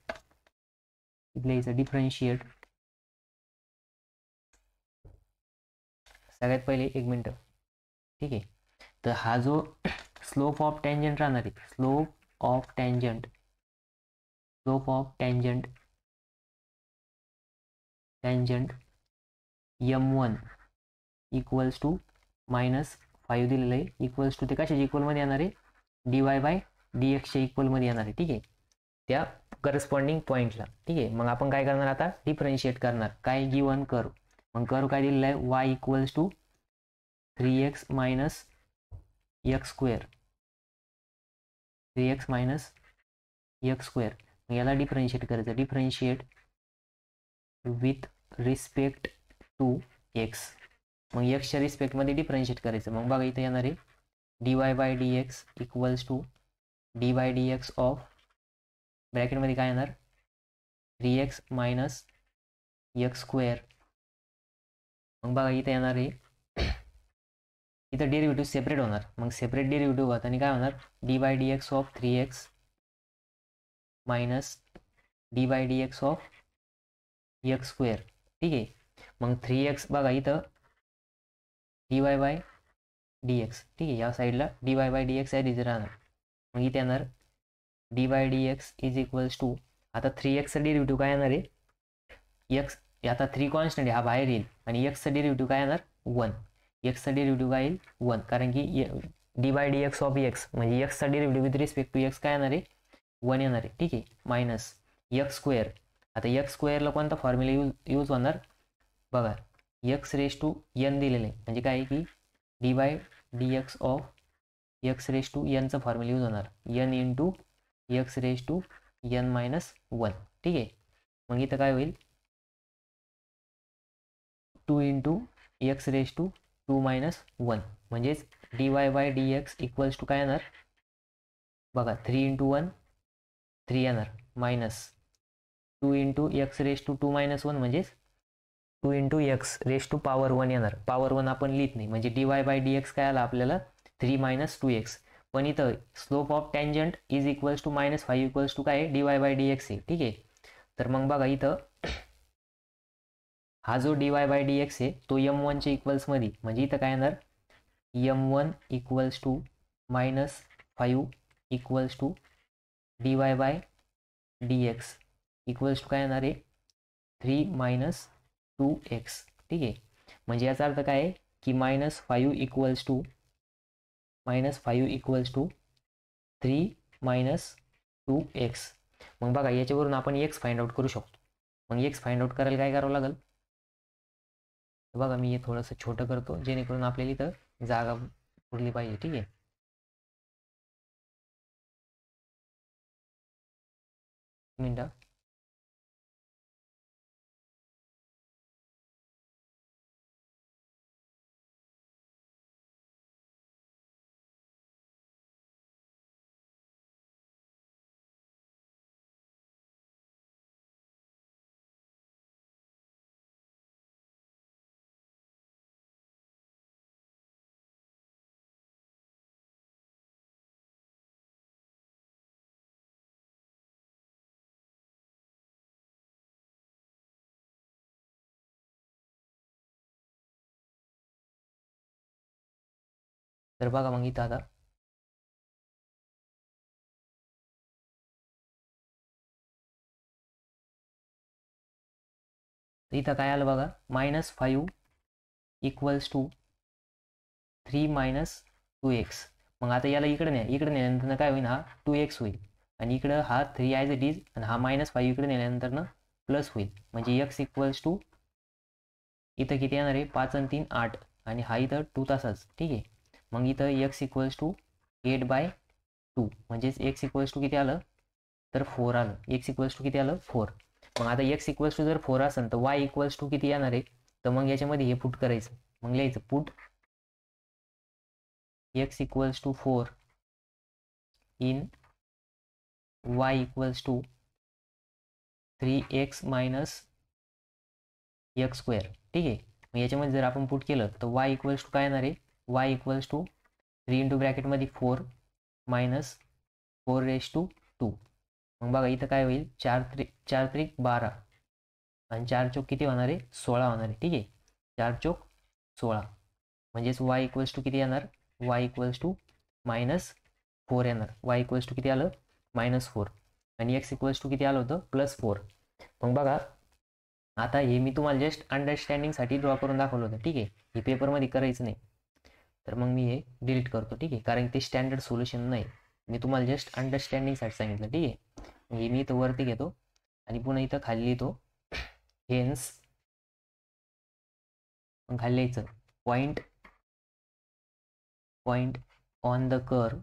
सगळ्यात पहिले 1 मिनिट. ठीक आहे. तर हा जो स्लोप ऑफ टँजंट राहणार आहे, स्लोप ऑफ टँजंट m1 = -5 दिलेलं आहे. इक्वल्स टू ते कशाच्या इक्वलमध्ये येणार आहे, dy/dxच्या इक्वलमध्ये येणार आहे. ठीक आहे. त्या करस्पॉन्डिंग पॉईंटला. ठीक आहे. मग आपण काय करणार, आता डिफरन्शिएट करणार. काय, गिव्हन कर्व. मग कर्व काय दिलेला आहे, y = 3x - x². 3x - x². मग याला डिफरन्शिएट करायचं. Differentiate with respect to x. मग एक्सच्या रिस्पेक्टमध्ये डिफरन्शिएट करायचं. मग बघा इथे येणार आहे dy/dx = dy/dx ऑफ, ब्रॅकेटमध्ये काय येणार, 3x - x². मग बघा इथे येणार आहे, इथं डेरिव्हेटिव्ह सेपरेट होणार. मग सेपरेट डेरिव्हेटिव्ह होताना काय होणार, dy/dx of 3x - dy/dx of x². ठीक आहे. मग 3x बघा इथं dy/dx. ठीक आहे. या साईडला dy/dx ॲज राहणार. मग इथे येणार dy/dx = आता 3x चा डेरिव्हेटिव्ह काय येणार आहे, x, आता 3 कॉन्स्टंट आहे, हा बाहेर येईल. आणि x चा डेरिव्हेटिव्ह काय येणार, 1. x चा डेरिव्हेटिव्ह काय येईल, 1. कारण की dy/dx ऑफ x म्हणजे x चा derivative with respect to x काय येणार आहे, 1 येणार आहे. ठीक आहे. Minus x². आता x² कोणता फॉर्म्युला यूज होणार बघा, x⁴n दिलेलं आहे. म्हणजे काय आहे की dy/dx ऑफ x⁴n चा फॉर्म्युला यूज होणार, n × x⁴n - 1. ठीक आहे. मग इथं काय होईल, 2 × x⁴2 - 1. म्हणजेच dy/dx = काय येणार बघा, 3 × 1 3 येणार, मायनस 2 × x⁴2 - 1 म्हणजेच 2 × x⁴1 येणार. पॉवर 1 आपण लिहित नाही, म्हणजे dy/dx काय आला आपल्याला, 3 - 2x. पण इथं slope of tangent is equals to -5 काय dy/dx आहे. ठीक आहे. तर मग बघा इथं हा जो dy/dx आहे तो m1 च्या इक्वल्स मध्ये, म्हणजे इथं काय येणार m1 equals to -5 equals to dy/dx equals to काय येणार आहे 3 - 2x. ठीक आहे, म्हणजे याचा अर्थ काय आहे की -5 इक्वल्स टू 3 - 2x. मग बघा याच्यावरून आपण x फाइंड आउट करू शकतो. मग x फाइंड आउट करायला काय करावं लागेल, बघा मी हे थोडंसं छोटं करतो जेणेकरून आपल्याला इथं जागा उरली पाहिजे. ठीक आहे, मिनटं. तर बघा मग इथं आता इथं काय आलं बघा -5 इक्वल्स टू 3 - 2x. मग आता याला इकडे नेल्यानंतर काय होईल, हा 2x होईल आणि इकडं हा 3 ॲज इट इज आणि हा -5 इकडे नेल्यानंतर प्लस होईल, म्हणजे x इक्वल्स टू इथं किती येणार आहे 5 आणि 3 8 आणि हा इथं 2 तासाच. ठीक आहे, मग इथं x इक्वल्स टू 8/2 म्हणजेच x इक्वल्स टू किती आलं तर 4 आलं. x इक्वल्स टू किती आलं 4. मग आता x इक्वल्स टू जर 4 असेल तर y इक्वल्स टू किती येणार आहे, तर मग याच्यामध्ये हे पुट करायचं. मग लिहायचं put x equals to 4 in y equals to 3x - x square. ठीक आहे, मग याच्यामध्ये जर आपण पुट केलं तर y इक्वल्स टू काय येणार आहे, y इक्वल्स टू 3 इंटू ब्रॅकेटमध्ये 4 - 4^2. मग बघा इथं काय होईल 4 त्रिक 12 आणि 4 चौक किती होणार आहे 16 होणार आहे. ठीक आहे, 4 चौक 16 म्हणजेच y इक्वल्स टू किती येणार, y इक्वल्स टू -4 येणार. y इक्वल्स टू किती आलं -4 आणि x इक्वल्स टू किती आलं होतं +4. मग बघा आता हे मी तुम्हाला जस्ट अंडरस्टँडिंगसाठी ड्रॉ करून दाखवलं होतं. ठीक आहे, हे पेपरमध्ये करायचं नाही, तर मग मी हे डिलीट करतो. ठीक आहे, कारण ते स्टँडर्ड सोल्युशन नाही, मी तुम्हाला जस्ट अंडरस्टँडिंगसाठी सांगितलं. ठीक आहे, हे मी इथं वरती घेतो आणि पुन्हा इथं खाली लिहितो हेन्स. मग खाली लिहायचं point on the curve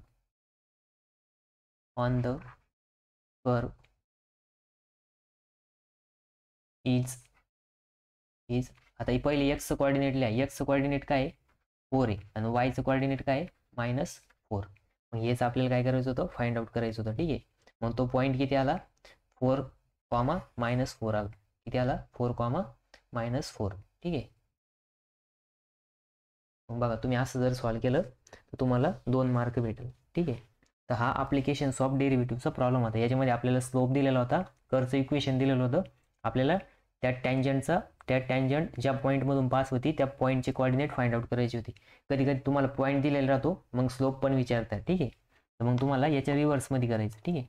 is आता ही पहिले एक्सचं कॉर्डिनेट लिहा. एक्सचं कॉर्डिनेट काय आहे 4 आहे आणि वायचं कॉर्डिनेट काय आहे -4. मग हेच आपल्याला काय करायचं होतं फाइंड आउट करायचं होतं. ठीक आहे, मग तो पॉईंट किती आला 4, -4 आला. किती आला 4, -4. ठीक आहे, मग बघा तुम्ही असं जर सॉल्व्ह केलं तर तुम्हाला 2 मार्क भेटेल. ठीक आहे, तर हा ॲप्लिकेशन्स ऑफ डेरिव्हेटिव्हचा प्रॉब्लेम होता. याच्यामध्ये आपल्याला स्लोप दिलेला होता, कर्वचं इक्वेशन दिलेलं होतं, आपल्याला त्या टँजंट ज्या पॉईंटमधून पास होती त्या पॉईंटचे कॉर्डिनेट फाइंड आउट करायची होती. कधी कधी तुम्हाला पॉईंट दिलेला राहतो, मग स्लोप पण विचारतात. ठीक आहे, तर मग तुम्हाला याच्या रिव्हर्समध्ये करायचं. ठीक आहे,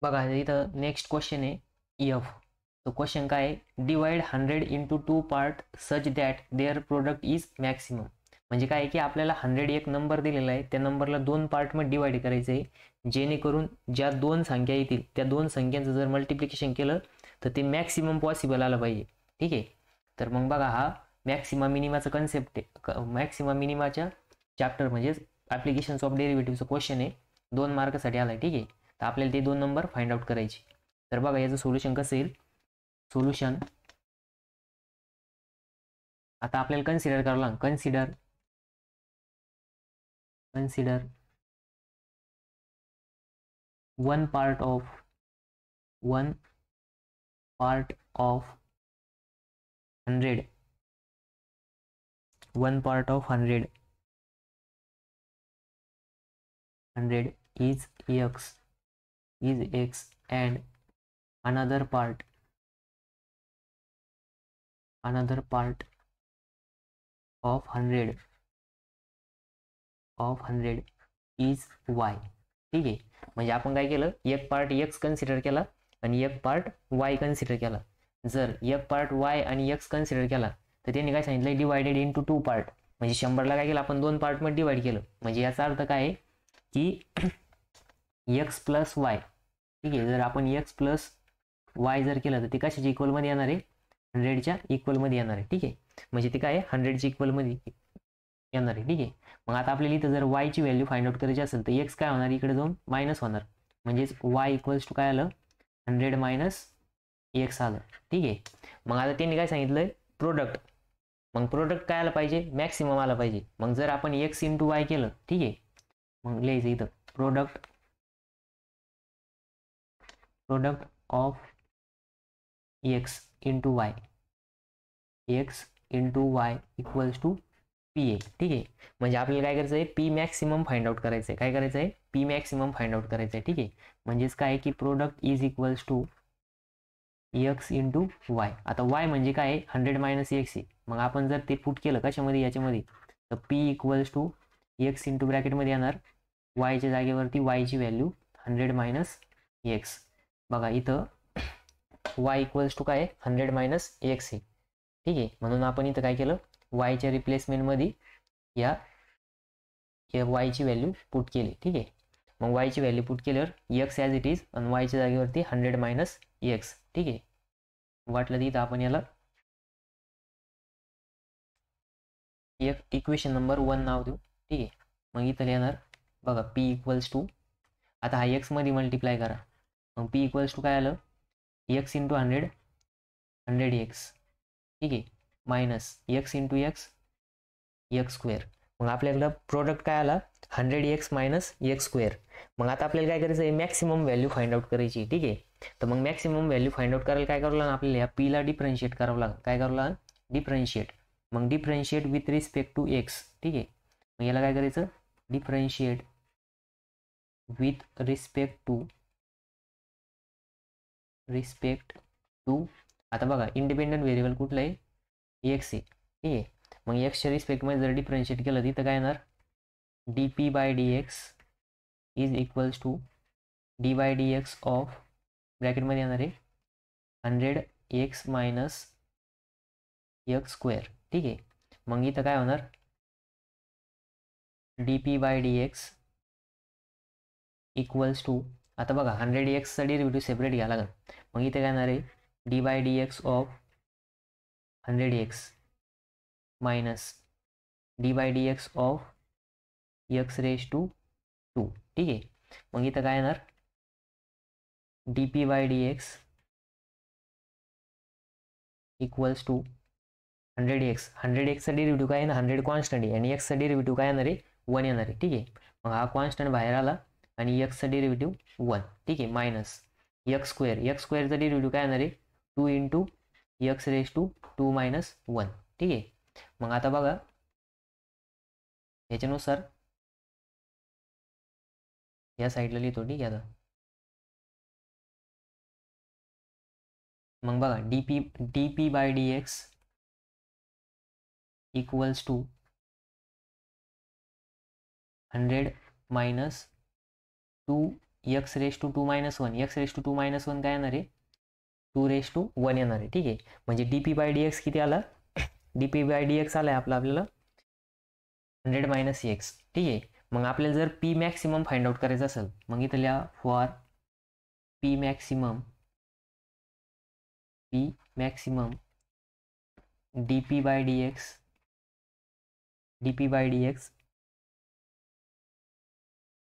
बघा इथं नेक्स्ट क्वेश्चन आहे एफ. तो क्वेश्चन काय आहे, divide 100 into 2 part such that there product is maximum. म्हणजे काय आहे की आपल्याला 100 एक नंबर दिलेला आहे, त्या नंबरला 2 पार्टमध्ये डिवाइड करायचं आहे, जेणेकरून ज्या 2 संख्या येतील त्या 2 संख्यांचं जर मल्टिप्लिकेशन केलं तर ते मॅक्सिमम पॉसिबल आलं पाहिजे. ठीक आहे, तर मग बघा हा मॅक्सिमा मिनिमाचा कन्सेप्ट आहे. मॅक्सिमा मिनिमाच्या चॅप्टर म्हणजेच ॲप्लिकेशन्स ऑफ डेरिव्हेटिव्हचं क्वेश्चन आहे, 2 मार्कासाठी आला आहे. ठीक आहे, तर आपल्याला ते 2 नंबर फाइंड आउट करायचे. तर बघा याचं सोल्युशन कसं येईल. सोल्युशन आता आपल्याला कन्सिडर करावं लागेल. Consider 1 part of 100 1 part of 100 is x and another part of 100 is y. ठीक आहे, म्हणजे आपण काय केलं, एक पार्ट x कन्सिडर केला आणि एक पार्ट y कन्सिडर केला. जर एक पार्ट y आणि x कन्सिडर केला तर त्यांनी काय सांगितलं, डिवायडेड इंटू 2 पार्ट. म्हणजे 100ला काय केलं आपण 2 पार्टमध्ये डिवाइड केलं. म्हणजे याचा अर्थ काय आहे की x प्लस वाय. ठीक आहे, जर आपण x प्लस वाय जर केलं तर ते कशाच्या इक्वलमध्ये येणार आहे, 100च्या इक्वलमध्ये येणार आहे. ठीक आहे, म्हणजे ते काय आहे 100च्या इक्वलमध्ये येणार आहे. ठीक आहे, मग आता आपल्याला इथं जर y ची व्हॅल्यू फाइंड आउट करायची असेल तर x काय होणार, इकडे जाऊन मायनस होणार. म्हणजेच y इक्वल्स टू काय आलं, 100 मायनस x आलं. ठीक आहे, मग आता त्यांनी काय सांगितलंय, प्रोडक्ट. मग प्रोडक्ट काय आलं पाहिजे, मॅक्सिमम आला पाहिजे. मग जर आपण x इंटू वाय केलं, ठीक आहे, मग लिहायचं इथं product of x into y, x into y equals to p a. ठीक आहे, म्हणजे आपल्याला काय करायचं आहे, पी मॅक्सिमम फाइंड आउट करायचं आहे. काय करायचं आहे, पी मॅक्सिमम फाइंड आउट करायचं आहे. ठीक आहे, म्हणजेच काय की product is equals to x into y. आता वाय म्हणजे काय आहे, 100 मायनस एक्स आहे. मग आपण जर ते पुट केलं कशामध्ये, याच्यामध्ये, तर p equals to x into ब्रॅकेटमध्ये येणार वायच्या जागेवरती वायची व्हॅल्यू 100 मायनस एक्स. बघा इथं वाय इक्वल्स टू काय आहे, 100 मायनस एक्स आहे. ठीक आहे, म्हणून आपण इथं काय केलं, वायच्या रिप्लेसमेंटमध्ये या वायची व्हॅल्यू पुट केली. ठीक आहे, मग वायची व्हॅल्यू पुट केल्यावर एक्स ॲज इट इज आणि वायच्या जागेवरती 100 मायनस एक्स. ठीक आहे, वाटलं तर इथं आपण याला इक्वेशन नंबर 1 नाव देऊ. ठीक आहे, मग इथं येणार बघा पी इक्वल्स टू, आता हा एक्स मध्ये मल्टिप्लाय करा. मग पी इक्वल्स टू काय आलं, एक्स इंटू 100 एक्स. ठीक आहे, minus x into x square. मग आपल्याला प्रोडक्ट काय आला, 100x मायनस एक्स स्क्वेअर. मग आता आपल्याला काय करायचं आहे, मॅक्सिमम व्हॅल्यू फाइंड आउट करायची. ठीक आहे, तर मग मॅक्सिमम व्हॅल्यू फाइंड आउट करायला काय करावं लागेल, आपल्याला या पीला डिफरन्शिएट करावं लागेल. काय करावं लागेल, डिफरन्शिएट. मग differentiate with respect to x. ठीक आहे, मग याला काय करायचं, डिफरन्शिएट विथ रिस्पेक्ट टू आता बघा इंडिपेंडंट व्हेरिएबल कुठलं आहे, एक्स आहे. ठीक आहे, मग एक्सच्या रिस्पेक्टमध्ये जर डिफरन्शिएट केलं तिथं काय येणार, d p by d x is equals to d by d x of ब्रॅकेटमध्ये येणार आहे 100x मायनस एक्स स्क्वेअर. ठीक आहे, मग इथं काय होणार, d p by d x equals to, आता बघा 100xचा डेरिव्हेटिव्ह सेपरेट घ्यायला लागेल. मग इथे काय येणार आहे, d by d x of 100x minus d by d x of x raise to 2. ठीक आहे, मग इथं काय येणार, d p by d x equals to 100xचा डेरिव्हेटिव्ह काय आहे ना, 100 कॉन्स्टंट आहे आणि एक्सचा डेरिव्हेटिव्ह काय येणार आहे, 1 येणार आहे. ठीक आहे, मग हा कॉन्स्टंट बाहेर आला आणि एक्सचा डेरिव्हेटिव्ह 1. ठीक आहे, मायनस एक्स स्क्वेअरचा डेरिव्हेटिव्ह काय येणार आहे, 2 into x raise to 2 minus 1. ठीक आहे, मग आता बघा याच्यानुसार या साईडला लिहितो. ठीक आहे, आता मग बघा d p by d x equals to 100 minus 2 x raise to 2 minus 1. X raise to 2 minus 1 काय येणार आहे, 2 रेज टू 1 येणार आहे. ठीक आहे, म्हणजे d p by d x किती आला, d p by d x आला आहे आपल्याला 100 मायनस एक्स. ठीक आहे, मग आपल्याला जर पी मॅक्सिमम फाइंड आउट करायचं असेल, मग इथं लिहा for p maximum d p by d x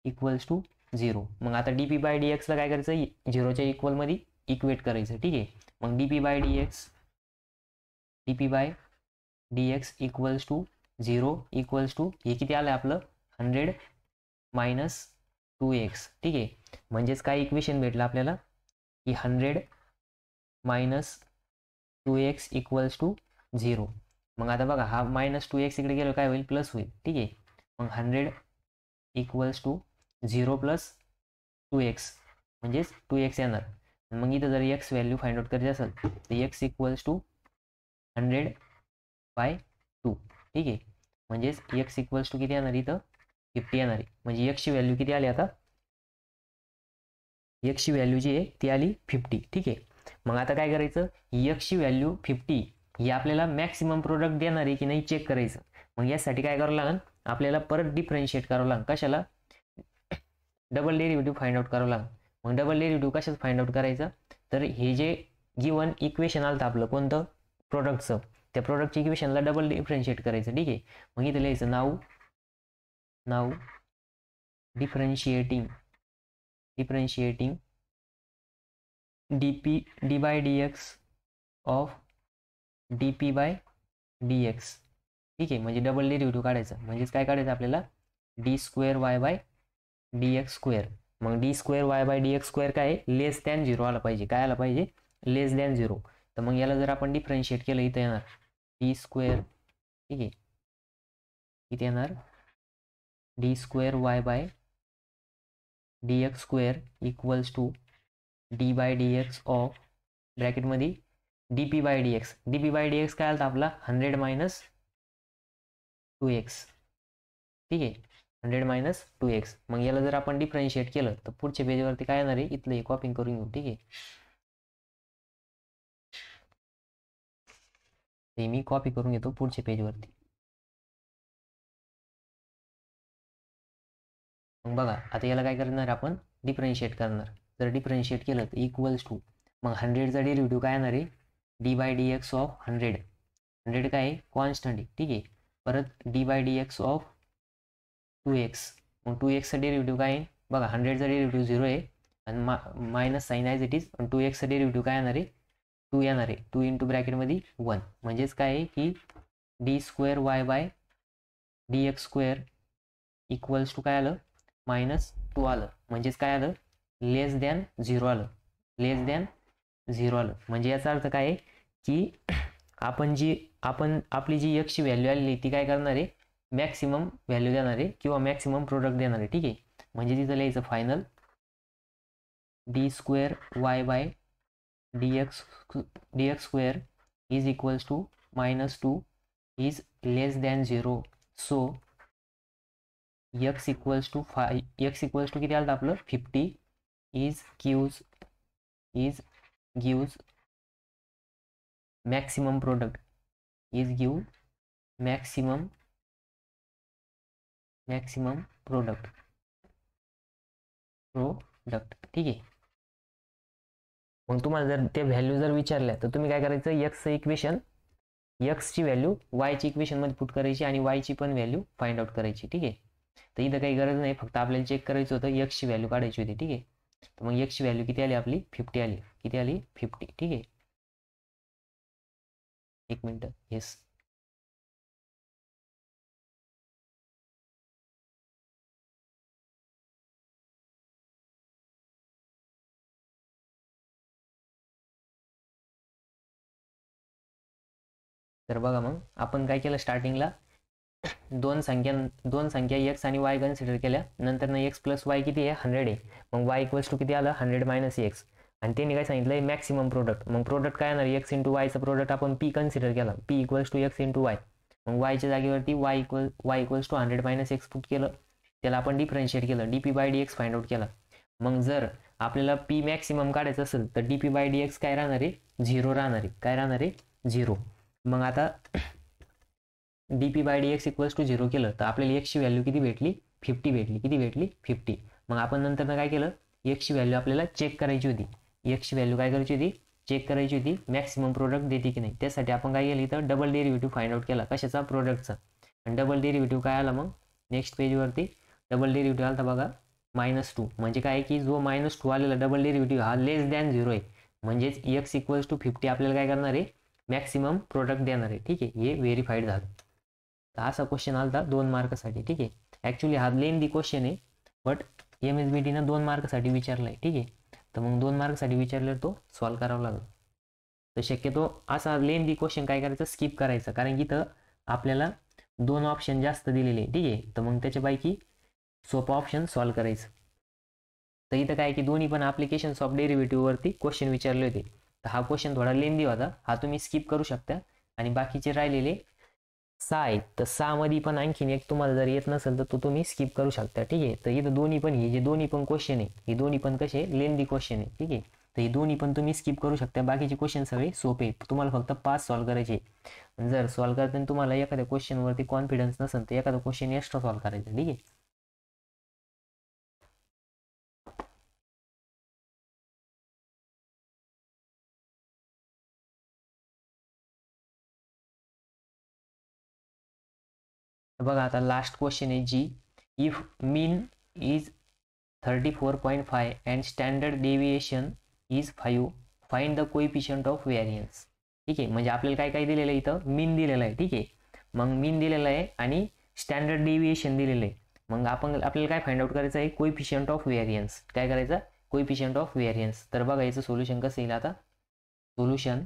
equals to 0. मग आता डी पी बाय डी एक्सला काय करायचं, 0च्या इक्वलमध्ये इक्वेट करायचं. ठीक आहे, मग d p by d x equals to 0 equals to हे किती आलं आपलं, 100 मायनस 2x. ठीक आहे, म्हणजेच काय इक्वेशन भेटलं आपल्याला की 100 मायनस 2x इक्वल्स टू 0. मग आता बघा हा मायनस 2x इकडे गेलो काय होईल, प्लस होईल. ठीक आहे, मग 100 इक्वल्स टू 0 प्लस 2x म्हणजेच 2x येणार. मग इथं जर x व्हॅल्यू फाइंड आउट करायची असेल तर x इक्वल्स टू 100/2. ठीक आहे, म्हणजेच x इक्वल्स टू किती येणार इथं 50 येणार आहे. म्हणजे x ची व्हॅल्यू किती आली आता, x ची व्हॅल्यू जी आहे ती आली 50. ठीक आहे, मग आता काय करायचं, x ची व्हॅल्यू 50 ही आपल्याला मॅक्सिमम प्रोडक्ट देणार आहे की नाही चेक करायचं. मग यासाठी काय करावं लागेल, आपल्याला परत डिफरन्शिएट करावं लागेल. कशाला, डबल डेरिव्हेटिव्ह फाइंड आउट करावं लागेल. मग डबल डेरिव्हेटिव्ह कशाच फाइंड आउट करायचं, तर हे जे गिवन इक्वेशन आलं आपलं कोणतं प्रोडक्टचं, त्या प्रोडक्टच्या इक्वेशनला डबल डिफरन्शिएट करायचं. ठीक आहे, मग इथं लिहायचं नाव differentiating d by d x of dp by dx. ठीक आहे, म्हणजे डबल डेरिव्हेटिव्ह काढायचं. म्हणजेच काय काढायचं आपल्याला, d² y dx². मग d² y dx² काय आहे, लेस दॅन 0 आला पाहिजे. काय आला पाहिजे, लेस दॅन 0. तर मग याला जर आपण डिफरन्शिएट केलं इथं येणार d². ठीक आहे, इथे येणार d² y dx² equals to d by dx of ब्रॅकेटमध्ये dp by dx. dp by dx काय आलं आपला 100 मायनस 2x. ठीक आहे, 100 मायनस 2x. मग याला जर आपण डिफरन्शिएट केलं तर पुढच्या पेजवरती काय येणार आहे, इथलं हे कॉपिंग करून घेऊ. ठीक आहे, ते मी कॉपी करून घेतो पुढच्या पेजवरती. मग बघा आता याला काय करणार आपण, डिफरन्शिएट करणार. जर डिफरन्शिएट केलं तर इक्वल्स टू, मग 100चा डेरिव्हेटिव्ह काय येणार आहे, d by d x of 100. 100 काय आहे, कॉन्स्टंट आहे. ठीक आहे, परत d by d x of 2x. मग 2xचा डेरिव्हेटिव्ह काय आहे बघा, 100चा डेरिव्हेटिव्ह 0 आहे आणि minus sign as it is. आणि 2xचा डेरिव्हेटिव्ह काय येणार आहे, 2 येणार आहे. 2 इंटू ब्रॅकेटमध्ये 1. म्हणजेच काय आहे की d² y dx² equals to काय आलं, -2 आलं. म्हणजेच काय आलं, लेस दॅन 0 आलं. लेस दॅन 0 आलं. म्हणजे याचा अर्थ काय आहे की आपली जी x ची व्हॅल्यू आलेली ती काय करणार आहे, मॅक्सिमम व्हॅल्यू देणार आहे किंवा मॅक्सिमम प्रोडक्ट देणार आहे. ठीक आहे, म्हणजे तिथं लिहायचं final d² y dx² is equals to -2 is less than 0. So x equals to किती आलं आपलं 50 is gives maximum product maximum product. ठीक आहे, मग तुम्हाला जर ते व्हॅल्यू जर विचारल्या तर तुम्ही काय करायचं, x ची व्हॅल्यू y ची इक्वेशन मध्ये पुट करायची आणि y ची पण व्हॅल्यू फाइंड आउट करायची. ठीक आहे, तर इथं काही गरज नाही, फक्त आपल्याला चेक करायचं होतं x ची व्हॅल्यू काढायची होती. ठीक आहे, तर मग x ची व्हॅल्यू किती आली आपली 50 आली. किती आली 50. ठीक आहे, एक मिनिट. येस, तर बघा मग आपण काय केलं, स्टार्टिंगला दोन संख्या x आणि y कन्सिडर केल्या. नंतर x प्लस वाय किती आहे 100 आहे. मग y इक्वल्स टू किती आलं 100 मायनस x. आणि त्यांनी काय सांगितलं मॅक्सिमम प्रोडक्ट. मग प्रोडक्ट काय येणार, x इंटू वायचा प्रोडक्ट आपण p कन्सिडर केला, p equals to x into y. मग वायच्या जागेवरती y equals to 100 minus x put केलं, त्याला आपण डिफरन्शिएट केलं, dp by dx find out केला. मग जर आपल्याला p मॅक्सिमम काढायचं असेल तर dp बाय dx काय राहणार आहे, 0 राहणार आहे. काय राहणार आहे, 0. मग आता dp by dx equals to 0 केलं तर आपल्याला x ची व्हॅल्यू किती भेटली, 50 भेटली. किती भेटली 50. मग आपण नंतर काय केलं, x ची व्हॅल्यू आपल्याला चेक करायची होती. x ची व्हॅल्यू काय करायची होती, चेक करायची होती मॅक्सिमम प्रोडक्ट देते की नाही. त्यासाठी आपण काय केलं, इथं डबल डेरिव्हेटिव्ह फाइंड आउट केला. कशाचा, प्रोडक्टचा. आणि डबल डेरिव्हेटिव्ह काय आला, मग नेक्स्ट पेजवरती डबल डेरिव्हेटिव्ह आला बघा -2. म्हणजे काय की जो -2 आलेला डबल डेरिव्हेटिव्ह हा लेस दॅन 0 आहे. म्हणजेच x इक्वल्स टू 50 आपल्याला काय करणार आहे, मॅक्सिमम प्रोडक्ट देणार आहे. ठीक आहे, हे व्हेरीफाईड झालं. तर असा क्वेश्चन आला 2 मार्कसाठी. ठीक आहे, ॲक्च्युली हा लेंदी क्वेश्चन आहे, बट MSBTनं 2 मार्कसाठी विचारला आहे. ठीक आहे, तर मग 2 मार्कसाठी विचारल्यावर तो सॉल्व करावा लागेल. तर शक्यतो असा लेंदी क्वेश्चन काय करायचं, स्किप करायचं. कारण की इथं आपल्याला 2 ऑप्शन जास्त दिलेले. ठीक आहे, तर मग त्याच्यापैकी सोपं ऑप्शन सॉल्व्ह करायचं. तर इथं काय की दोन्ही पण ॲप्लिकेशन्स ऑफ डेरिव्हेटिव्हवरती क्वेश्चन विचारले होते. तर हा क्वेश्चन थोडा लेंदी होता, हा तुम्ही स्किप करू शकता. आणि बाकीचे राहिलेले 6 आहेत, तर 6 मध्ये पण आणखीन एक तुम्हाला जर येत नसेल तर तो तुम्ही स्किप करू शकता. ठीक आहे. तर इथं दोन्ही पण हे जे दोन्ही पण क्वेश्चन आहे, हे दोन्ही पण कसे लेंदी क्वेश्चन आहे. ठीक आहे. तर हे दोन्ही पण तुम्ही स्किप करू शकता. बाकीचे क्वेश्चन सगळे सोपे आहेत, तुम्हाला फक्त 5 सॉल्व्ह करायचे. जर सॉल्व्ह करताना तुम्हाला एखाद्या क्वेश्चनवरती कॉन्फिडन्स नसेल तर एखादा क्वेश्चन एक्स्ट्रा सॉल्व्ह करायचा. ठीक आहे. बघा आता लास्ट क्वेश्चन आहे जी, if mean is 34.5 and standard deviation is 5, find the coefficient of variance. ठीक आहे. म्हणजे आपल्याला काय काय दिलेलं आहे इथं, मीन दिलेलं आहे. ठीक आहे. मग मीन दिलेलं आहे आणि स्टँडर्ड डेविएशन दिलेलं आहे. मग आपल्याला काय फाइंड आउट करायचं आहे, कोइफिशियंट ऑफ व्हेरियन्स. काय करायचं, कोइफिशियंट ऑफ व्हेरियन्स. तर बघा याचं सोल्युशन कसं येईल आता. सोल्युशन,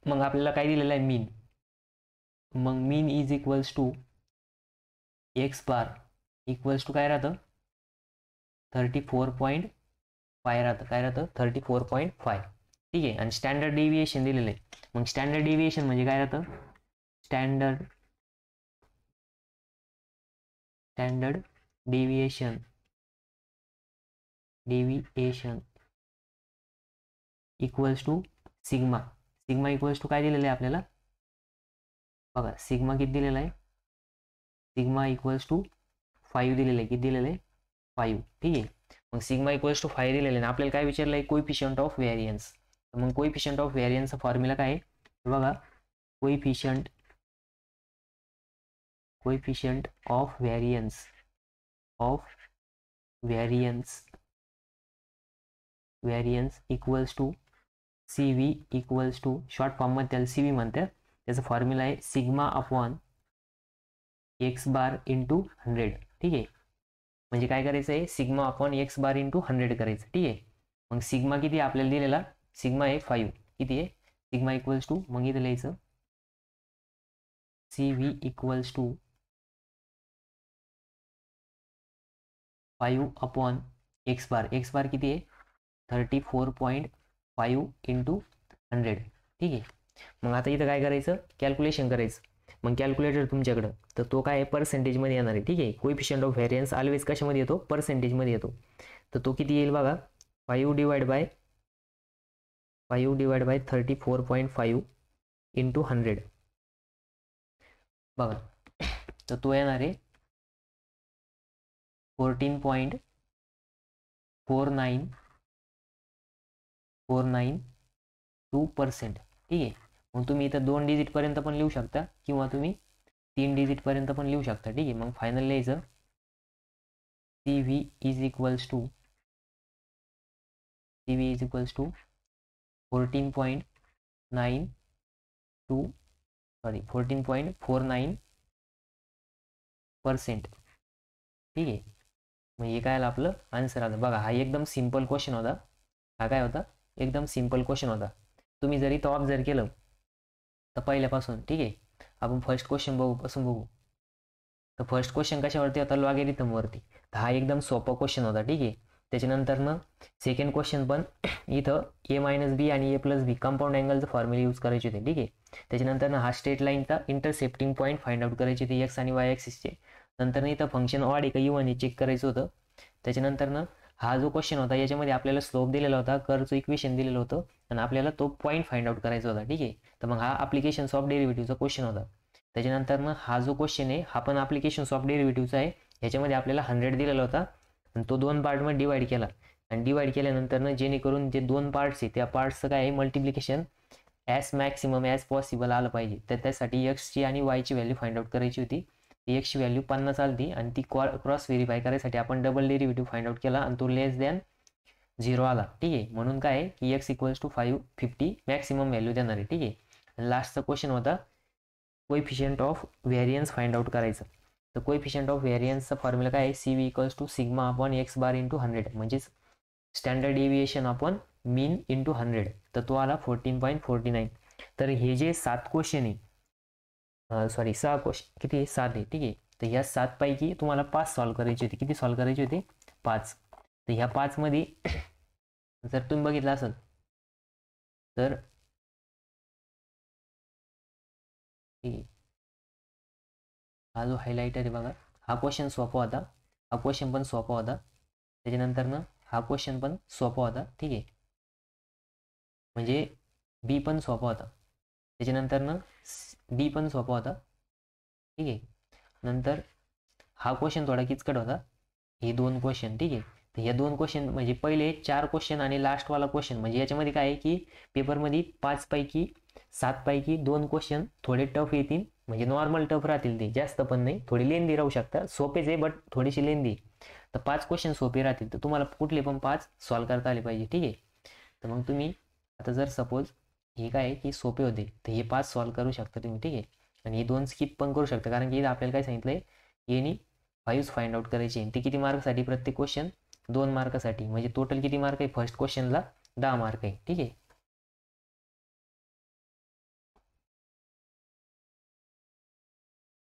मग आपल्याला काय दिलेलं आहे, मीन. मग mean is equals to x bar equals to काय राहतं, 34.5 राहतं. काय राहतं, 34.5. ठीक आहे. आणि स्टँडर्ड डेविएशन दिलेलं आहे. मग स्टँडर्ड डेविएशन म्हणजे काय राहतं, standard deviation equals to sigma. Sigma equals to काय दिलेलं आहे आपल्याला, बघा सिग्मा किती दिलेला आहे, सिग्मा इक्वल्स टू 5 दिलेलं आहे. किती दिलेलं आहे, 5. ठीक आहे. मग सिग्मा इक्वल्स टू 5 दिलेलं आहे. आपल्याला काय विचारलं आहे, कोइफिशियंट ऑफ व्हेरियन्स. तर मग कोइफिशियंट ऑफ व्हेरियन्सचा फॉर्म्युला काय आहे, बघा coefficient of variance equals to CV equals to, short फॉर्ममध्ये त्याला CV म्हणतात. त्याचा फॉर्म्युला आहे sigma upon x bar into 100. ठीक आहे. म्हणजे काय करायचं आहे, sigma upon x bar into 100 करायचं. ठीक आहे. मग सिग्मा किती आपल्याला दिलेला, सिग्मा आहे 5. किती आहे, सिग्मा इक्वल्स टू, मग इथं लिहायचं CV equals to 5 upon x bar. X bar किती आहे, 34.5 इंटू 100. ठीक आहे. मग आता इथं काय करायचं, कॅल्क्युलेशन करायचं. मग कॅल्क्युलेटर तुमच्याकडं, तर तो काय आहे, पर्सेंटेजमध्ये येणार आहे. ठीक आहे. कोइफिशियंट ऑफ व्हेरियन्स ऑलवेज कशामध्ये येतो, पर्सेंटेजमध्ये येतो. तर तो किती येईल बघा, 5 डिवाइड बाय 34.5 इंटू 100. बघा तर तो येणार आहे 14.492%. ठीक आहे. मग तुम्ही इथं 2 डिजिट पर्यंत पण लिहू शकता किंवा तुम्ही 3 डिजिट पर्यंत पण लिहू शकता. ठीक आहे. मग फायनल लिहायचं CV इज इक्वल्स टू 14.49%. ठीक आहे. मग हे काय आलं आपलं आन्सर आलं. बघा हा एकदम सिम्पल क्वेश्चन होता. हा काय होता, एकदम सिम्पल क्वेश्चन होता. तुम्ही जरी तो ऑब्झर्व केलं तर पहिल्यापासून. ठीक आहे. आपण फर्स्ट क्वेश्चन बघू. तर फर्स्ट क्वेश्चन कशावरती होता, लॉगॅरिथमवरती. तर हा एकदम सोपा क्वेश्चन होता. ठीक आहे. त्याच्यानंतर ना सेकंड क्वेश्चन पण इथं A-B आणि A+B कंपाऊंड अँगलचं फॉर्म्युला यूज करायचे होते. ठीक आहे. त्याच्यानंतर ना हा स्ट्रेट लाईनचा इंटरसेप्टिंग पॉईंट फाइंड आउट करायचे होते, एक्स आणि वाय ॲक्सिसचे. नंतर इथं फंक्शन ऑड आहे का इव्हन हे चेक करायचं होतं. त्याच्यानंतर ना हा जो क्वेश्चन होता याच्यामध्ये आपल्याला स्लोप दिलेला होता, कर्वचं इक्वेशन दिलेलं होतं आणि आपल्याला तो पॉईंट फाइंड आउट करायचा होता. ठीक आहे. तर मग हा ॲप्लिकेशन्स ऑफ डेरिव्हेटिव्हचा क्वेश्चन होता. त्याच्यानंतर ना हा जो क्वेश्चन आहे हा पण ॲप्लिकेशन्स ऑफ डेरिव्हेटिव्हचा आहे. ह्याच्यामध्ये आपल्याला 100 दिलेला होता आणि तो 2 पार्टमध्ये डिवाइड केला. आणि डिवाइड केल्यानंतर ना जेणेकरून जे 2 पार्ट्स आहे त्या पार्ट्सचं काय आहे, multiplication as maximum as possible आलं पाहिजे. तर त्यासाठी एक्सची आणि वायची व्हॅल्यू फाइंड आउट करायची होती. एक्सची व्हॅल्यू 50 आली आणि ती क्रॉस व्हेरीफाय करायसाठी आपण डबल डेरिव्हेटिव्ह फाइंड आउट केला आणि तो लेस दॅन 0 आला. ठीक आहे. म्हणून काय आहे की x equals to 550 maximum value देणार आहे. ठीक आहे. लास्टचा क्वेश्चन होता coefficient of variance find out करायचं. तर कोइफिशियंट ऑफ व्हेरियन्सचा फॉर्म्युला काय आहे, CV equals to sigma upon x bar into 100 म्हणजेच standard deviation upon mean into 100. तर तो आला 14.49. तर हे जे 7 क्वेश्चन आहे, सॉरी 6 क्वेश्चन, किती आहे, 7 आहे. ठीक आहे. तर ह्या 7 पैकी तुम्हाला 5 सॉल्व्ह करायचे होते. किती सॉल्व्ह करायचे होते? 5. तर ह्या 5 मध्ये जर तुम्ही बघितलं असेल तर हा जो हायलाइटर आहे बघा, हा क्वेश्चन सोपा होता, हा क्वेश्चन पण सोपा होता, त्याच्यानंतर ना हा क्वेश्चन पण सोपा होता. ठीक आहे, म्हणजे बी पण सोपा होता, त्याच्यानंतर ना डी पण सोपा होता. ठीक आहे, नंतर हा क्वेश्चन थोडा किचकट होता, हे 2 क्वेश्चन. ठीक आहे, तर ह्या 2 क्वेश्चन म्हणजे पहिले 4 क्वेश्चन आणि लास्टवाला क्वेश्चन, म्हणजे याच्यामध्ये काय आहे की पेपरमध्ये 5 पैकी 7 पैकी 2 क्वेश्चन थोडे टफ येतील, म्हणजे नॉर्मल टफ राहतील, ते जास्त पण नाही, थोडी लेंदी राहू शकतात, सोपेच आहे बट थोडीशी लेंदी. तर 5 क्वेश्चन सोपे राहतील, तर तुम्हाला कुठले पण 5 सॉल्व्ह करता आले पाहिजे. ठीक आहे, तर मग तुम्ही आता जर सपोज हे काय आहे की सोपे होते, तर हे 5 सॉल्व्ह करू शकता तुम्ही. ठीक आहे, आणि हे 2 स्किप पण करू शकता, कारण की आपल्याला काय सांगितलंय, येणी 5 फाइंड आउट करायचे. ते किती मार्कसाठी? प्रत्येक क्वेश्चन 2 मार्कासाठी, म्हणजे टोटल किती मार्क आहे? फर्स्ट क्वेश्चनला 10 मार्क आहे. ठीक आहे,